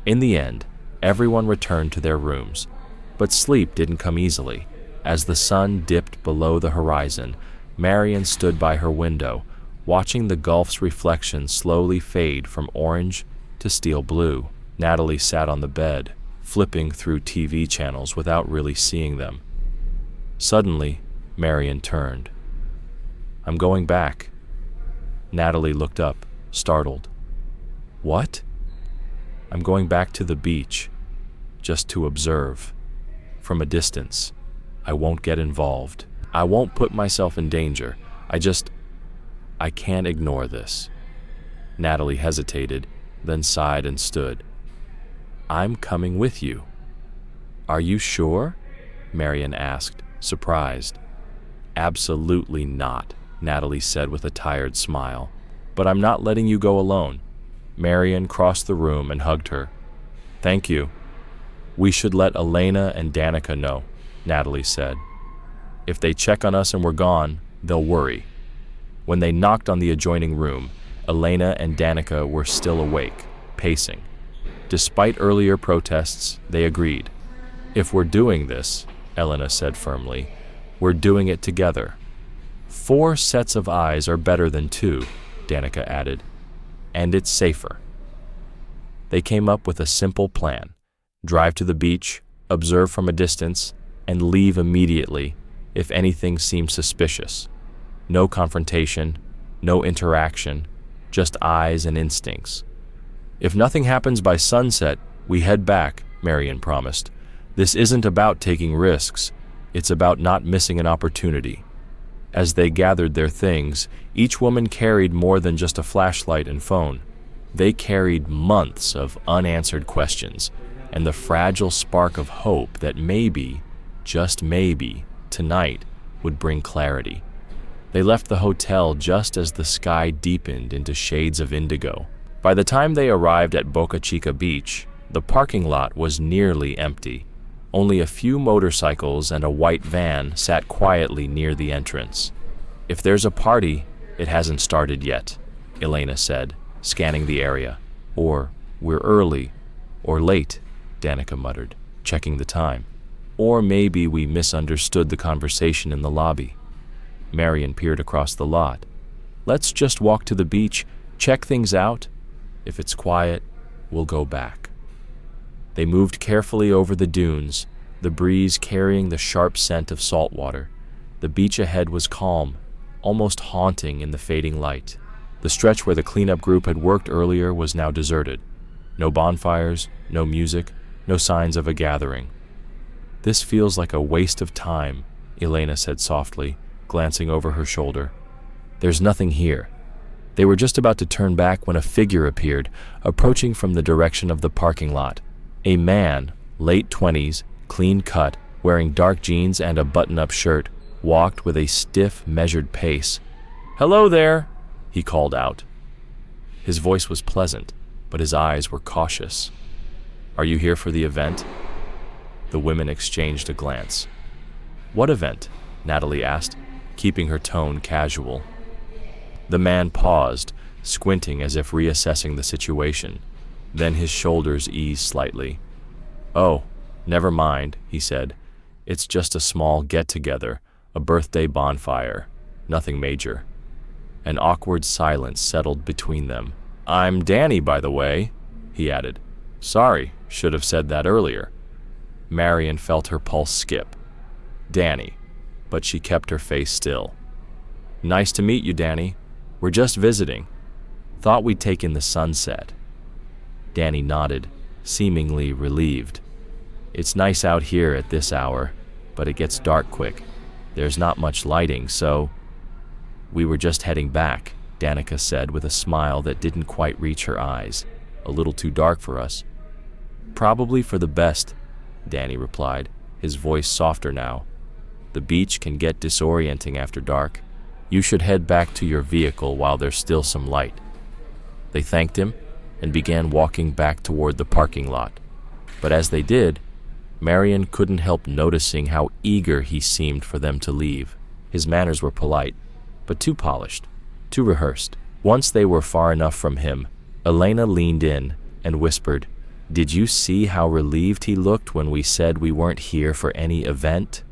In the end, everyone returned to their rooms, but sleep didn't come easily. As the sun dipped below the horizon, Marion stood by her window, watching the Gulf's reflection slowly fade from orange to steel blue. Natalie sat on the bed, flipping through TV channels without really seeing them. Suddenly, Marion turned. "I'm going back." Natalie looked up, startled. "What?" "I'm going back to the beach, just to observe. From a distance. I won't get involved. I won't put myself in danger. I can't ignore this." Natalie hesitated, then sighed and stood. "I'm coming with you." "Are you sure?" Marion asked, surprised. "Absolutely not," Natalie said with a tired smile. "But I'm not letting you go alone." Marion crossed the room and hugged her. "Thank you." "We should let Elena and Danica know," Natalie said. "If they check on us and we're gone, they'll worry." When they knocked on the adjoining room, Elena and Danica were still awake, pacing. Despite earlier protests, they agreed. "If we're doing this," Elena said firmly, "we're doing it together." "4 sets of eyes are better than 2, Danica added. "And it's safer." They came up with a simple plan. Drive to the beach, observe from a distance, and leave immediately if anything seems suspicious. No confrontation, no interaction, just eyes and instincts. "If nothing happens by sunset, we head back," Marion promised. "This isn't about taking risks, it's about not missing an opportunity." As they gathered their things, each woman carried more than just a flashlight and phone. They carried months of unanswered questions and the fragile spark of hope that maybe, just maybe, tonight would bring clarity. They left the hotel just as the sky deepened into shades of indigo. By the time they arrived at Boca Chica Beach, the parking lot was nearly empty. Only a few motorcycles and a white van sat quietly near the entrance. "If there's a party, it hasn't started yet," Elena said, scanning the area. "Or we're early, or late," Danica muttered, checking the time. "Or maybe we misunderstood the conversation in the lobby." Marion peered across the lot. "Let's just walk to the beach, check things out. If it's quiet, we'll go back." They moved carefully over the dunes, the breeze carrying the sharp scent of salt water. The beach ahead was calm, almost haunting in the fading light. The stretch where the cleanup group had worked earlier was now deserted. No bonfires, no music, no signs of a gathering. "This feels like a waste of time," Elena said softly, glancing over her shoulder. "There's nothing here." They were just about to turn back when a figure appeared, approaching from the direction of the parking lot. A man, late 20s, clean cut, wearing dark jeans and a button-up shirt, walked with a stiff, measured pace. "Hello there," he called out. His voice was pleasant, but his eyes were cautious. "Are you here for the event?" The women exchanged a glance. "What event?" Natalie asked, keeping her tone casual. The man paused, squinting as if reassessing the situation. Then his shoulders eased slightly. "Oh, never mind," he said. "It's just a small get-together, a birthday bonfire. Nothing major." An awkward silence settled between them. "I'm Danny, by the way," he added. "Sorry, should have said that earlier." Marion felt her pulse skip. Danny, but she kept her face still. "Nice to meet you, Danny. We're just visiting. Thought we'd take in the sunset." Danny nodded, seemingly relieved. "It's nice out here at this hour, but it gets dark quick. There's not much lighting, so—" "We were just heading back," Danica said with a smile that didn't quite reach her eyes. "A little too dark for us." "Probably for the best," Danny replied, his voice softer now. "The beach can get disorienting after dark. You should head back to your vehicle while there's still some light." They thanked him, and began walking back toward the parking lot. But as they did, Marion couldn't help noticing how eager he seemed for them to leave. His manners were polite, but too polished, too rehearsed. Once they were far enough from him, Elena leaned in and whispered, "Did you see how relieved he looked when we said we weren't here for any event?"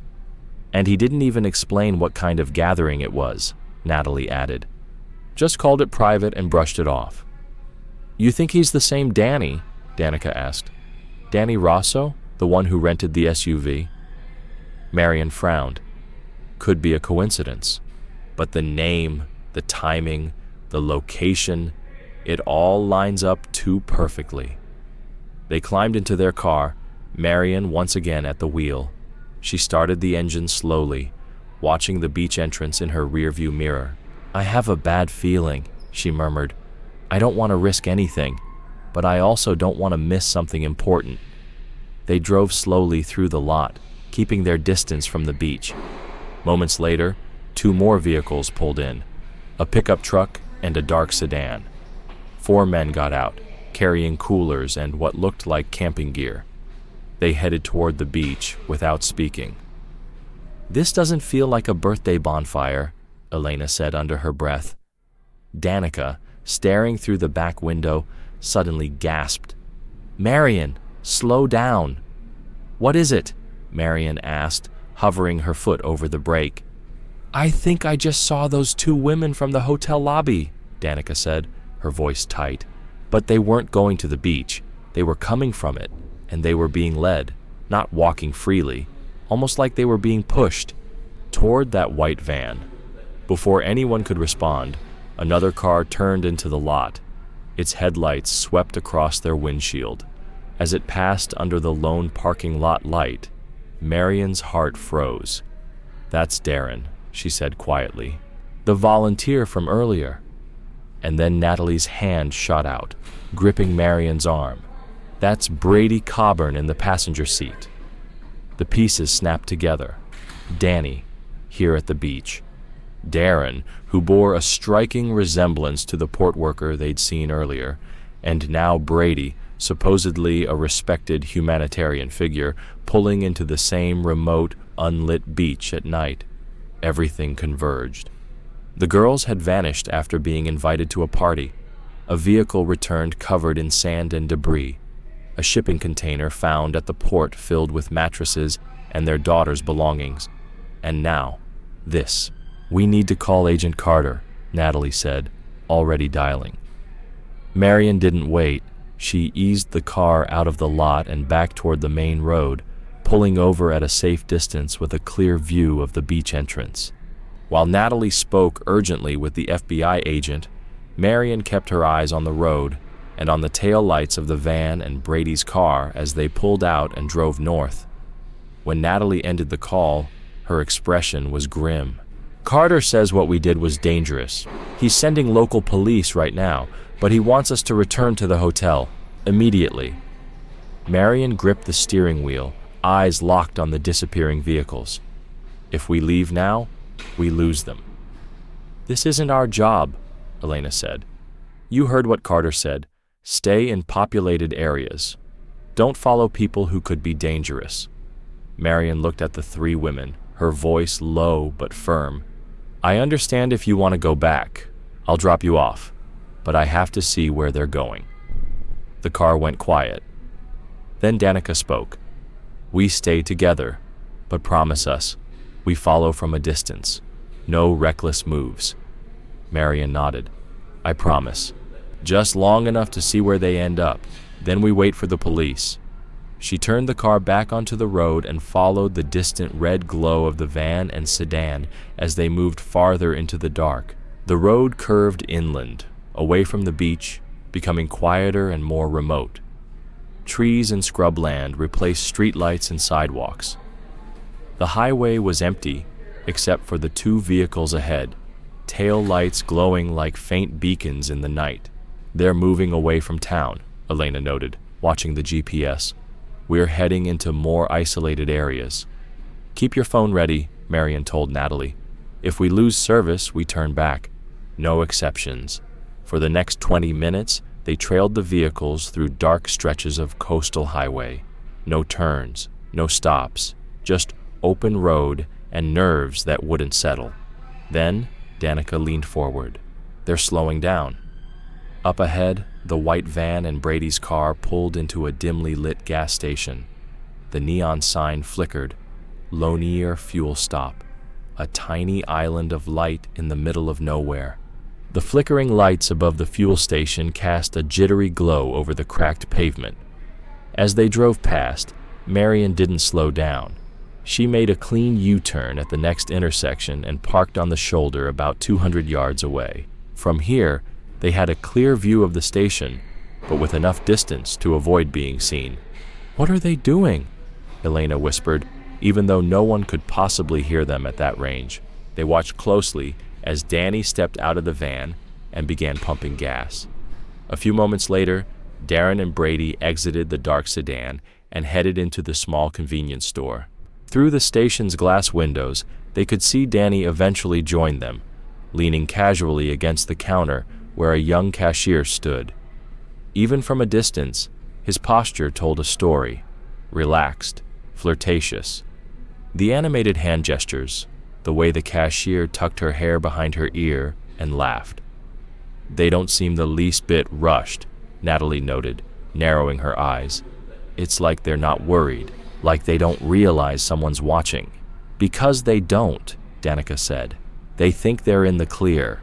"And he didn't even explain what kind of gathering it was," Natalie added. "Just called it private and brushed it off." "You think he's the same Danny?" Danica asked. "Danny Rosso, the one who rented the SUV?" Marion frowned. Could be a coincidence. But the name, the timing, the location, it all lines up too perfectly. They climbed into their car, Marion once again at the wheel. She started the engine slowly, watching the beach entrance in her rearview mirror. "I have a bad feeling," she murmured. "I don't want to risk anything, but I also don't want to miss something important." They drove slowly through the lot, keeping their distance from the beach. Moments later, 2 more vehicles pulled in, a pickup truck and a dark sedan. 4 men got out, carrying coolers and what looked like camping gear. They headed toward the beach without speaking. "This doesn't feel like a birthday bonfire," Elena said under her breath. Danica, staring through the back window, suddenly gasped. "Marion, slow down." "What is it?" Marion asked, hovering her foot over the brake. "I think I just saw those 2 women from the hotel lobby," Danica said, her voice tight. But they weren't going to the beach. They were coming from it, and they were being led, not walking freely, almost like they were being pushed, toward that white van. Before anyone could respond, another car turned into the lot. Its headlights swept across their windshield. As it passed under the lone parking lot light, Marion's heart froze. "That's Darren," she said quietly. "The volunteer from earlier." And then Natalie's hand shot out, gripping Marion's arm. "That's Brady Coburn in the passenger seat." The pieces snapped together. Danny, here at the beach. Darren, who bore a striking resemblance to the port worker they'd seen earlier, and now Brady, supposedly a respected humanitarian figure, pulling into the same remote, unlit beach at night. Everything converged. The girls had vanished after being invited to a party. A vehicle returned covered in sand and debris. A shipping container found at the port filled with mattresses and their daughter's belongings. And now, this. "We need to call Agent Carter," Natalie said, already dialing. Marion didn't wait. She eased the car out of the lot and back toward the main road, pulling over at a safe distance with a clear view of the beach entrance. While Natalie spoke urgently with the FBI agent, Marion kept her eyes on the road and on the tail lights of the van and Brady's car as they pulled out and drove north. When Natalie ended the call, her expression was grim. "Carter says what we did was dangerous. He's sending local police right now, but he wants us to return to the hotel, immediately." Marion gripped the steering wheel, eyes locked on the disappearing vehicles. "If we leave now, we lose them." "This isn't our job," Elena said. "You heard what Carter said. Stay in populated areas. Don't follow people who could be dangerous." Marion looked at the 3 women, her voice low but firm. "I understand if you want to go back. I'll drop you off, but I have to see where they're going." The car went quiet. Then Danica spoke. "We stay together, but promise us, we follow from a distance. No reckless moves." Marion nodded. "I promise. Just long enough to see where they end up. Then we wait for the police." She turned the car back onto the road and followed the distant red glow of the van and sedan as they moved farther into the dark. The road curved inland, away from the beach, becoming quieter and more remote. Trees and scrubland replaced streetlights and sidewalks. The highway was empty, except for the 2 vehicles ahead, tail lights glowing like faint beacons in the night. "They're moving away from town," Elena noted, watching the GPS. "We're heading into more isolated areas." "Keep your phone ready," Marion told Natalie. "If we lose service, we turn back. No exceptions. For the next 20 minutes, They trailed the vehicles through dark stretches of coastal highway. No turns, no stops, just open road and nerves that wouldn't settle. Then, Danica leaned forward. They're slowing down. Up ahead, the white van and Brady's car pulled into a dimly lit gas station. The neon sign flickered. Lonier Fuel Stop. A tiny island of light in the middle of nowhere. The flickering lights above the fuel station cast a jittery glow over the cracked pavement. As they drove past, Marion didn't slow down. She made a clean U-turn at the next intersection and parked on the shoulder about 200 yards away. From here, they had a clear view of the station, but with enough distance to avoid being seen. "What are they doing?" Elena whispered, even though no one could possibly hear them at that range. They watched closely as Danny stepped out of the van and began pumping gas. A few moments later, Darren and Brady exited the dark sedan and headed into the small convenience store. Through the station's glass windows, they could see Danny eventually join them, leaning casually against the counter where a young cashier stood. Even from a distance, his posture told a story, relaxed, flirtatious. The animated hand gestures, the way the cashier tucked her hair behind her ear and laughed. "They don't seem the least bit rushed," Natalie noted, narrowing her eyes. "It's like they're not worried, like they don't realize someone's watching." "Because they don't," Danica said. "They think they're in the clear."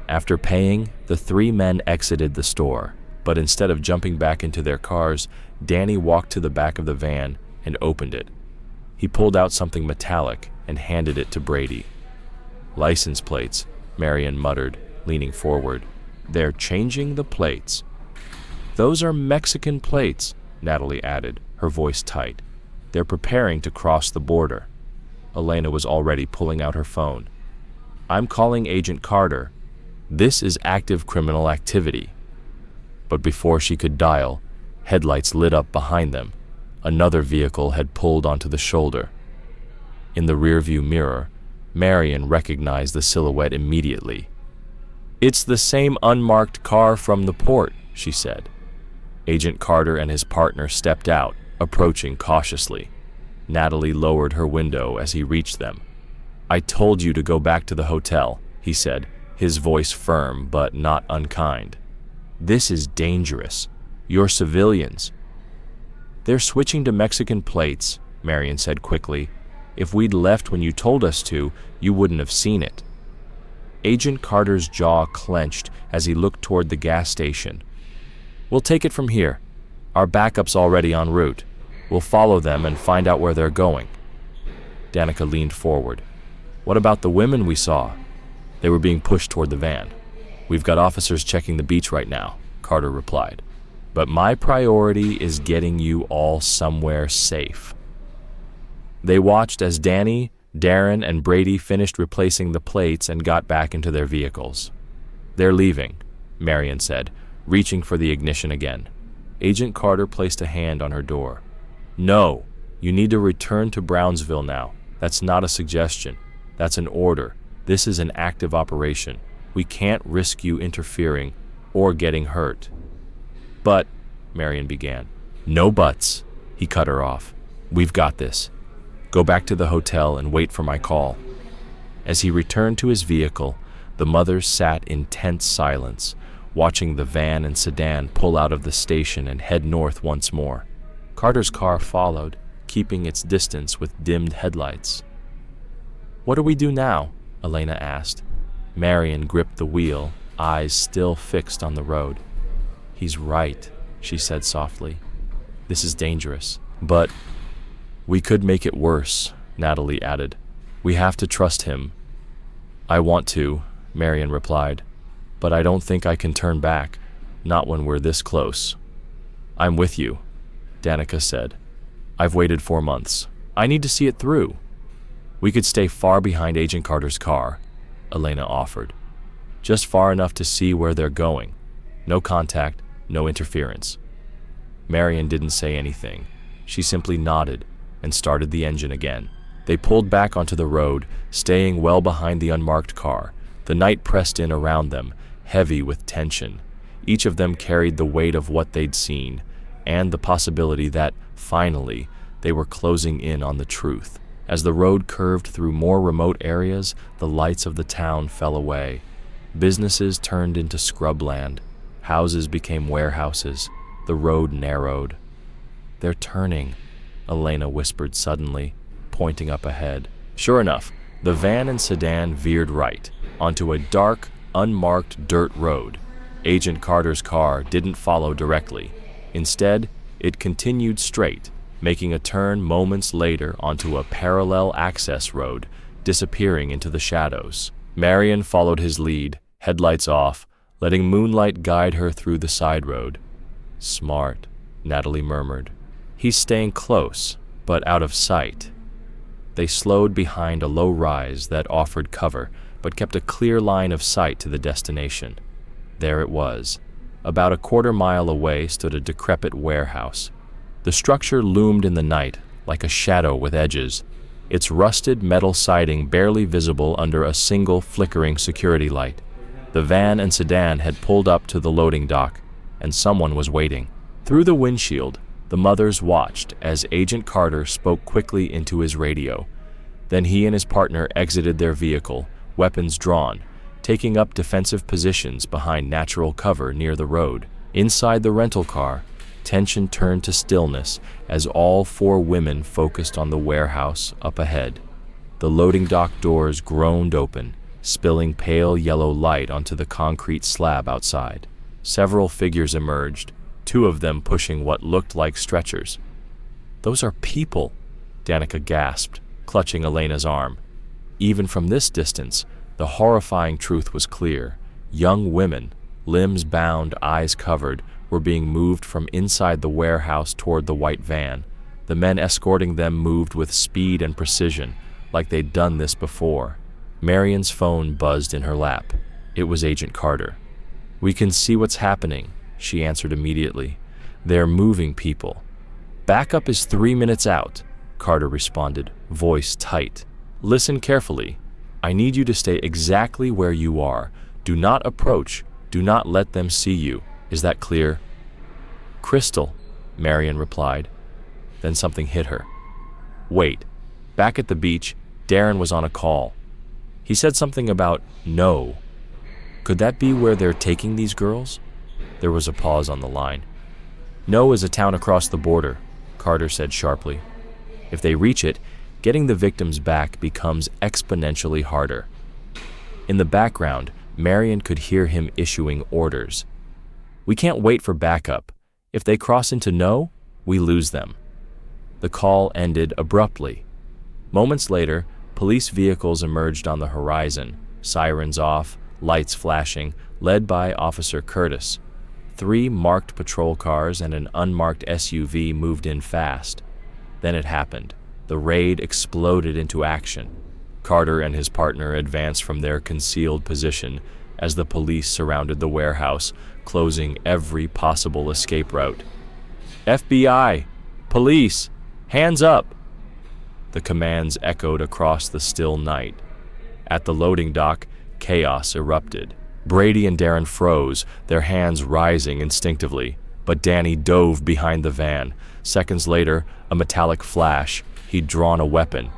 After paying, the three men exited the store, but instead of jumping back into their cars, Danny walked to the back of the van and opened it. He pulled out something metallic and handed it to Brady. "License plates," Marion muttered, leaning forward. "They're changing the plates." "Those are Mexican plates," Natalie added, her voice tight. "They're preparing to cross the border." Elena was already pulling out her phone. "I'm calling Agent Carter. This is active criminal activity." But before she could dial, headlights lit up behind them. Another vehicle had pulled onto the shoulder. In the rearview mirror, Marion recognized the silhouette immediately. "It's the same unmarked car from the port," she said. Agent Carter and his partner stepped out, approaching cautiously. Natalie lowered her window as he reached them. "I told you to go back to the hotel," he said, his voice firm but not unkind. "This is dangerous. You're civilians." "They're switching to Mexican plates," Marion said quickly. "If we'd left when you told us to, you wouldn't have seen it." Agent Carter's jaw clenched as he looked toward the gas station. "We'll take it from here. Our backup's already en route. We'll follow them and find out where they're going." Danica leaned forward. "What about the women we saw?" They were being pushed toward the van. "We've got officers checking the beach right now," Carter replied. "But my priority is getting you all somewhere safe." They watched as Danny, Darren, and Brady finished replacing the plates and got back into their vehicles. "They're leaving," Marion said, reaching for the ignition again. Agent Carter placed a hand on her door. "No, you need to return to Brownsville now. That's not a suggestion. That's an order. This is an active operation. We can't risk you interfering or getting hurt." "But," Marion began. "No buts," he cut her off. "We've got this. Go back to the hotel and wait for my call." As he returned to his vehicle, the mothers sat in tense silence, watching the van and sedan pull out of the station and head north once more. Carter's car followed, keeping its distance with dimmed headlights. "What do we do now?" Elena asked. Marion gripped the wheel, eyes still fixed on the road. "He's right," she said softly. "This is dangerous, but we could make it worse," Natalie added. "We have to trust him." "I want to," Marion replied, "but I don't think I can turn back, not when we're this close." "I'm with you," Danica said. "I've waited 4 months. I need to see it through." "We could stay far behind Agent Carter's car," Elena offered. "Just far enough to see where they're going. No contact, no interference." Marion didn't say anything. She simply nodded and started the engine again. They pulled back onto the road, staying well behind the unmarked car. The night pressed in around them, heavy with tension. Each of them carried the weight of what they'd seen, and the possibility that, finally, they were closing in on the truth. As the road curved through more remote areas, the lights of the town fell away. Businesses turned into scrubland. Houses became warehouses. The road narrowed. "They're turning," Elena whispered suddenly, pointing up ahead. Sure enough, the van and sedan veered right, onto a dark, unmarked dirt road. Agent Carter's car didn't follow directly. Instead, it continued straight, making a turn moments later onto a parallel access road, disappearing into the shadows. Marion followed his lead, headlights off, letting moonlight guide her through the side road. "Smart," Natalie murmured. "He's staying close, but out of sight." They slowed behind a low rise that offered cover, but kept a clear line of sight to the destination. There it was. About a quarter-mile away stood a decrepit warehouse. The structure loomed in the night, like a shadow with edges, its rusted metal siding barely visible under a single flickering security light. The van and sedan had pulled up to the loading dock, and someone was waiting. Through the windshield, the mothers watched as Agent Carter spoke quickly into his radio. Then he and his partner exited their vehicle, weapons drawn, taking up defensive positions behind natural cover near the road. Inside the rental car, tension turned to stillness as all four women focused on the warehouse up ahead. The loading dock doors groaned open, spilling pale yellow light onto the concrete slab outside. Several figures emerged, two of them pushing what looked like stretchers. "Those are people," Danica gasped, clutching Elena's arm. Even from this distance, the horrifying truth was clear. Young women, limbs bound, eyes covered, were being moved from inside the warehouse toward the white van. The men escorting them moved with speed and precision, like they'd done this before. Marion's phone buzzed in her lap. It was Agent Carter. "We can see what's happening," she answered immediately. "They're moving people." "Backup is 3 minutes out," Carter responded, voice tight. "Listen carefully. I need you to stay exactly where you are. Do not approach. Do not let them see you. Is that clear?" "Crystal," Marion replied. Then something hit her. Wait. Back at the beach, Darren was on a call. He said something about no. Could that be where they're taking these girls? There was a pause on the line. No is a town across the border, Carter said sharply. If they reach it, getting the victims back becomes exponentially harder. In the background, Marion could hear him issuing orders. "We can't wait for backup. If they cross into no, we lose them." The call ended abruptly. Moments later, police vehicles emerged on the horizon, sirens off, lights flashing, led by Officer Curtis. 3 marked patrol cars and an unmarked SUV moved in fast. Then it happened. The raid exploded into action. Carter and his partner advanced from their concealed position as the police surrounded the warehouse, closing every possible escape route. "FBI! Police! Hands up!" The commands echoed across the still night. At the loading dock, chaos erupted. Brady and Darren froze, their hands rising instinctively, but Danny dove behind the van. Seconds later, a metallic flash. He'd drawn a weapon.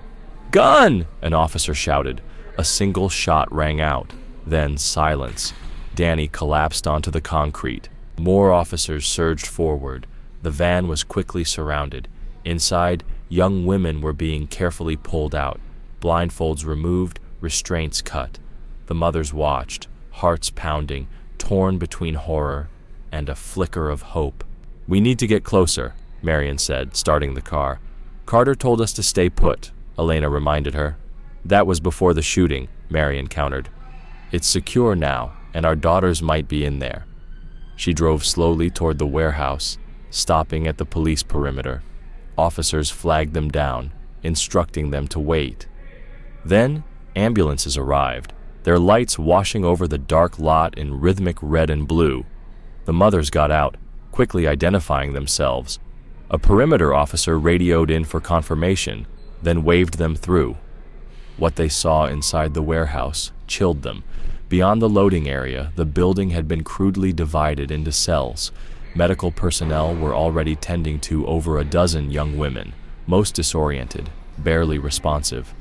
"Gun!" an officer shouted. A single shot rang out. Then silence. Danny collapsed onto the concrete. More officers surged forward. The van was quickly surrounded. Inside, young women were being carefully pulled out, blindfolds removed, restraints cut. The mothers watched, hearts pounding, torn between horror and a flicker of hope. "We need to get closer," Marion said, starting the car. "Carter told us to stay put," Elena reminded her. "That was before the shooting," Marion countered. "It's secure now, and our daughters might be in there." She drove slowly toward the warehouse, stopping at the police perimeter. Officers flagged them down, instructing them to wait. Then, ambulances arrived, their lights washing over the dark lot in rhythmic red and blue. The mothers got out, quickly identifying themselves. A perimeter officer radioed in for confirmation, then waved them through. What they saw inside the warehouse chilled them, Beyond the loading area, the building had been crudely divided into cells. Medical personnel were already tending to over a dozen young women, most disoriented, barely responsive.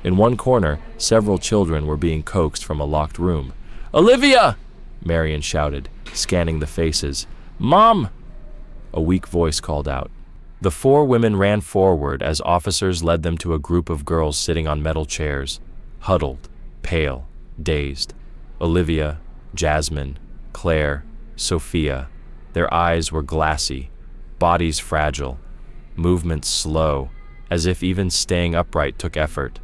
In one corner, several children were being coaxed from a locked room. "Olivia!" Marion shouted, scanning the faces. "Mom!" A weak voice called out. The four women ran forward as officers led them to a group of girls sitting on metal chairs, huddled, pale, dazed. Olivia, Jasmine, Claire, Sophia. Their eyes were glassy, bodies fragile, movements slow, as if even staying upright took effort.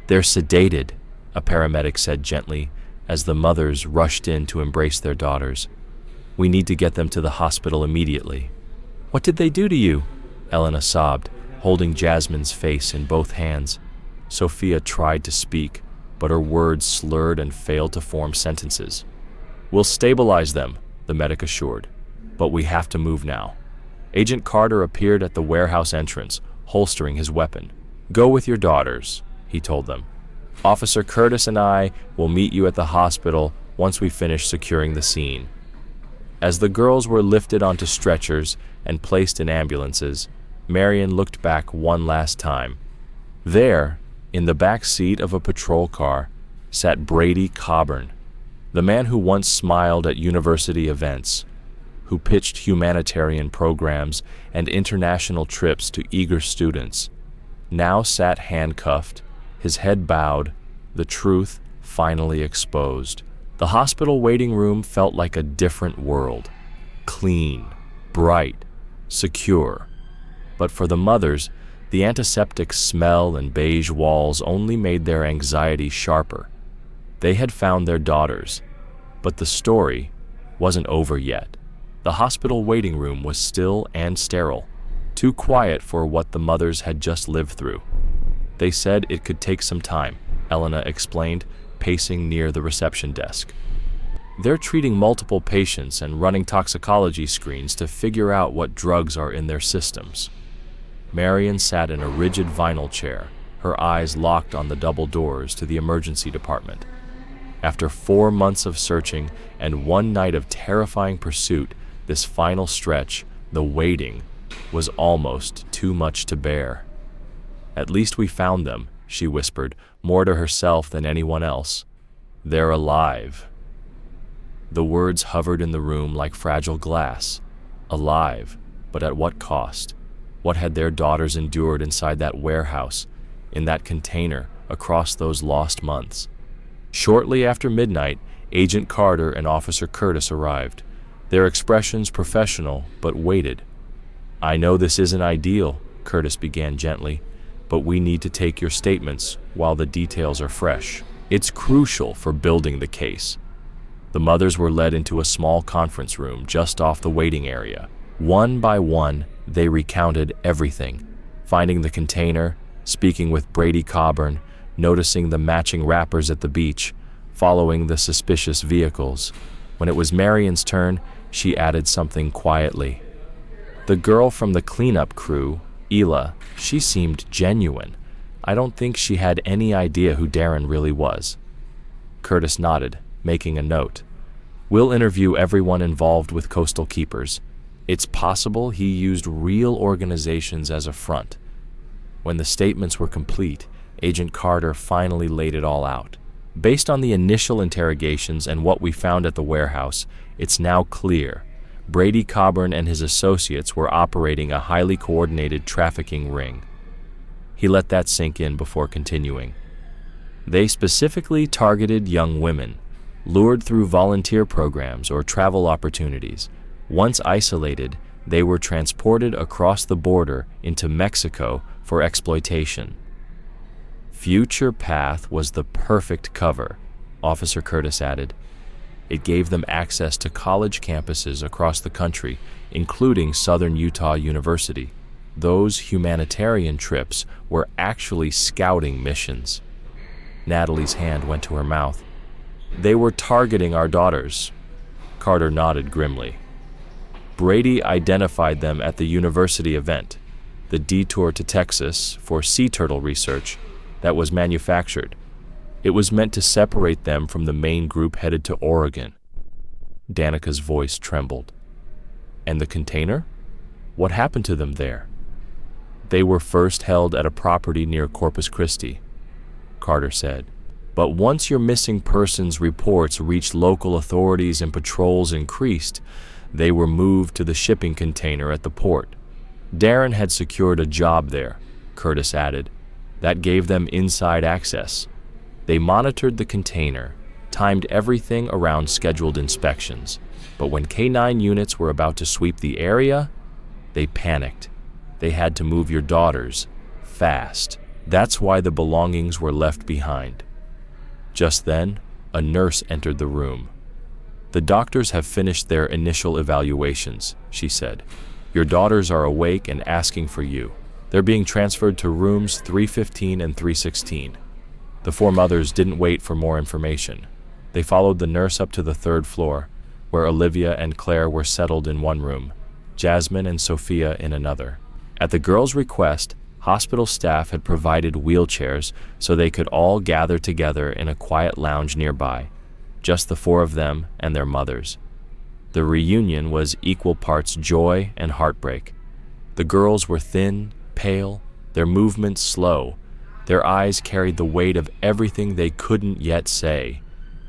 "They're sedated," a paramedic said gently, as the mothers rushed in to embrace their daughters. "We need to get them to the hospital immediately." "What did they do to you?" Elena sobbed, holding Jasmine's face in both hands. Sophia tried to speak, but her words slurred and failed to form sentences. "We'll stabilize them," the medic assured, "but we have to move now." Agent Carter appeared at the warehouse entrance, holstering his weapon. "Go with your daughters," he told them. "Officer Curtis and I will meet you at the hospital once we finish securing the scene." As the girls were lifted onto stretchers and placed in ambulances, Marion looked back one last time. There, in the back seat of a patrol car, sat Brady Coburn, the man who once smiled at university events, who pitched humanitarian programs and international trips to eager students, now sat handcuffed, his head bowed, the truth finally exposed. The hospital waiting room felt like a different world. Clean, bright, secure. But for the mothers, the antiseptic smell and beige walls only made their anxiety sharper. They had found their daughters, but the story wasn't over yet. The hospital waiting room was still and sterile, too quiet for what the mothers had just lived through. They said it could take some time, Elena explained, pacing near the reception desk. "They're treating multiple patients and running toxicology screens to figure out what drugs are in their systems." Marion sat in a rigid vinyl chair, her eyes locked on the double doors to the emergency department. After 4 months of searching and one night of terrifying pursuit, this final stretch, the waiting, was almost too much to bear. "At least we found them," she whispered, more to herself than anyone else. "They're alive." The words hovered in the room like fragile glass. Alive, but at what cost? What had their daughters endured inside that warehouse, in that container, across those lost months? Shortly after midnight, Agent Carter and Officer Curtis arrived, their expressions professional but weighted. "I know this isn't ideal," Curtis began gently, "but we need to take your statements while the details are fresh. It's crucial for building the case." The mothers were led into a small conference room just off the waiting area. One by one, they recounted everything, finding the container, speaking with Brady Coburn, noticing the matching wrappers at the beach, following the suspicious vehicles. When it was Marion's turn, she added something quietly. "The girl from the cleanup crew, Ela, she seemed genuine. I don't think she had any idea who Darren really was." Curtis nodded, making a note. "We'll interview everyone involved with Coastal Keepers. It's possible he used real organizations as a front." When the statements were complete, Agent Carter finally laid it all out. "Based on the initial interrogations and what we found at the warehouse, it's now clear Brady Coburn and his associates were operating a highly coordinated trafficking ring." He let that sink in before continuing. "They specifically targeted young women, lured through volunteer programs or travel opportunities. Once isolated, they were transported across the border into Mexico for exploitation." "Future Path was the perfect cover," Officer Curtis added. "It gave them access to college campuses across the country, including Southern Utah University. Those humanitarian trips were actually scouting missions." Natalie's hand went to her mouth. "They were targeting our daughters." Carter nodded grimly. "Brady identified them at the university event, the detour to Texas for sea turtle research, that was manufactured. It was meant to separate them from the main group headed to Oregon. Danica's voice trembled. And the container? What happened to them there? They were first held at a property near Corpus Christi, Carter said. But once your missing persons reports reached local authorities and patrols increased, they were moved to the shipping container at the port. Darren had secured a job there, Curtis added. That gave them inside access. They monitored the container, timed everything around scheduled inspections. But when K-9 units were about to sweep the area, they panicked. They had to move your daughters fast. That's why the belongings were left behind. Just then, a nurse entered the room. The doctors have finished their initial evaluations, she said. Your daughters are awake and asking for you. They're being transferred to rooms 315 and 316. The four mothers didn't wait for more information. They followed the nurse up to the third floor, where Olivia and Claire were settled in one room, Jasmine and Sophia in another. At the girls' request, hospital staff had provided wheelchairs so they could all gather together in a quiet lounge nearby, just the four of them and their mothers. The reunion was equal parts joy and heartbreak. The girls were thin, pale, their movements slow. Their eyes carried the weight of everything they couldn't yet say.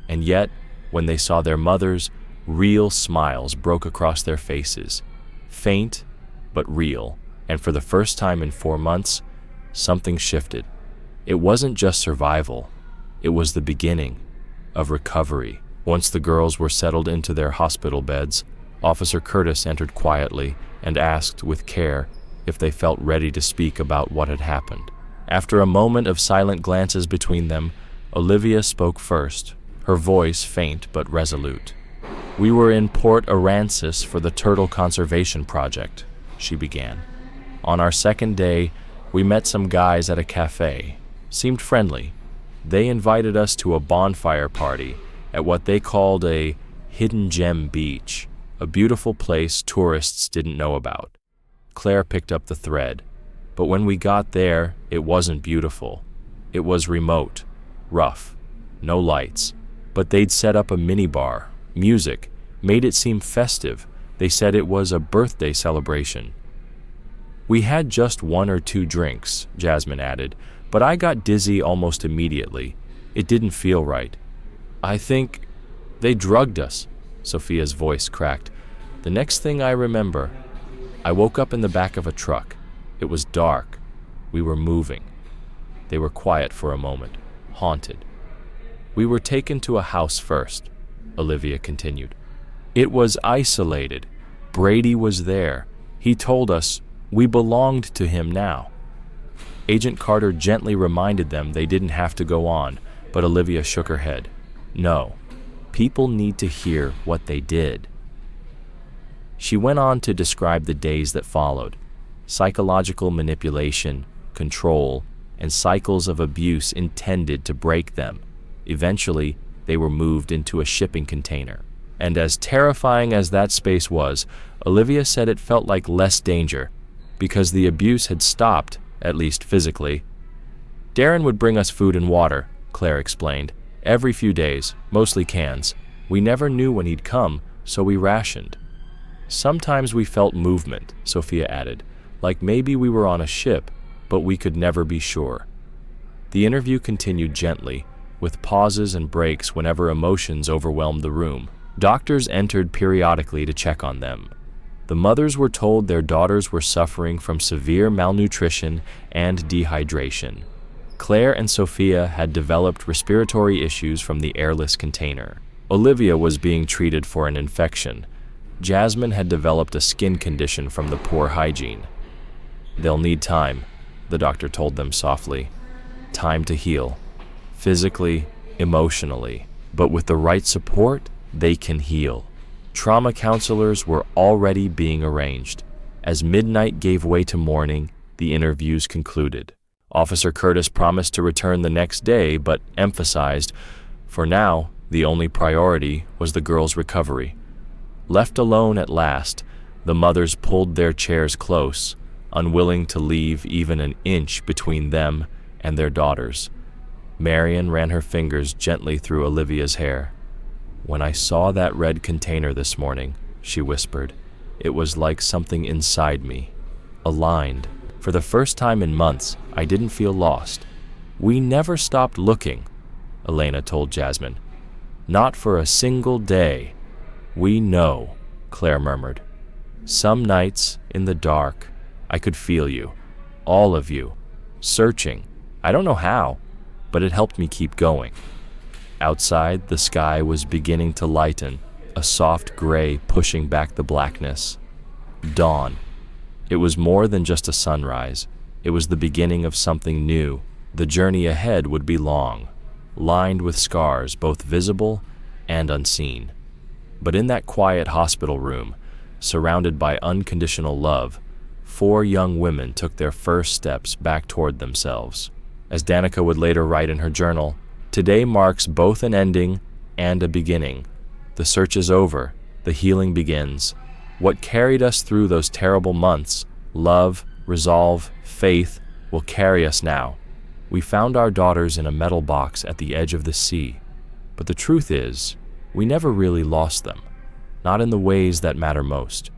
And yet, when they saw their mothers, real smiles broke across their faces. Faint, but real. And for the first time in 4 months, something shifted. It wasn't just survival. It was the beginning of recovery. Once the girls were settled into their hospital beds, Officer Curtis entered quietly and asked with care if they felt ready to speak about what had happened. After a moment of silent glances between them, Olivia spoke first, her voice faint but resolute. We were in Port Aransas for the Turtle Conservation Project, she began. On our second day, we met some guys at a cafe. Seemed friendly. They invited us to a bonfire party at what they called a hidden gem beach, a beautiful place tourists didn't know about. Claire picked up the thread. But when we got there, it wasn't beautiful. It was remote, rough, no lights. But they'd set up a minibar, music, made it seem festive. They said it was a birthday celebration. We had just 1 or 2 drinks, Jasmine added, but I got dizzy almost immediately. It didn't feel right. I think they drugged us, Sophia's voice cracked. The next thing I remember, I woke up in the back of a truck. It was dark. We were moving. They were quiet for a moment, haunted. We were taken to a house first, Olivia continued. It was isolated. Brady was there. He told us we belonged to him now. Agent Carter gently reminded them they didn't have to go on, but Olivia shook her head. No, people need to hear what they did. She went on to describe the days that followed. Psychological manipulation, control, and cycles of abuse intended to break them. Eventually, they were moved into a shipping container. And as terrifying as that space was, Olivia said it felt like less danger, because the abuse had stopped, at least physically. Darren would bring us food and water, Claire explained, every few days, mostly cans. We never knew when he'd come, so we rationed. Sometimes we felt movement, Sophia added, like maybe we were on a ship, but we could never be sure. The interview continued gently, with pauses and breaks whenever emotions overwhelmed the room. Doctors entered periodically to check on them. The mothers were told their daughters were suffering from severe malnutrition and dehydration. Claire and Sophia had developed respiratory issues from the airless container. Olivia was being treated for an infection. Jasmine had developed a skin condition from the poor hygiene. They'll need time, the doctor told them softly. Time to heal. Physically, emotionally. But with the right support, they can heal. Trauma counselors were already being arranged. As midnight gave way to morning, the interviews concluded. Officer Curtis promised to return the next day, but emphasized, for now, the only priority was the girls' recovery. Left alone at last, the mothers pulled their chairs close, unwilling to leave even an inch between them and their daughters. Marion ran her fingers gently through Olivia's hair. "When I saw that red container this morning," she whispered, "it was like something inside me aligned. For the first time in months, I didn't feel lost." "We never stopped looking," Elena told Jasmine. "Not for a single day." "We know," Claire murmured. "Some nights, in the dark, I could feel you, all of you, searching. I don't know how, but it helped me keep going." Outside, the sky was beginning to lighten, a soft gray pushing back the blackness. Dawn. It was more than just a sunrise. It was the beginning of something new. The journey ahead would be long, lined with scars, both visible and unseen. But in that quiet hospital room, surrounded by unconditional love, 4 young women took their first steps back toward themselves. As Danica would later write in her journal, "Today marks both an ending and a beginning. The search is over, the healing begins. What carried us through those terrible months, love, resolve, faith, will carry us now. We found our daughters in a metal box at the edge of the sea, but the truth is, we never really lost them, not in the ways that matter most.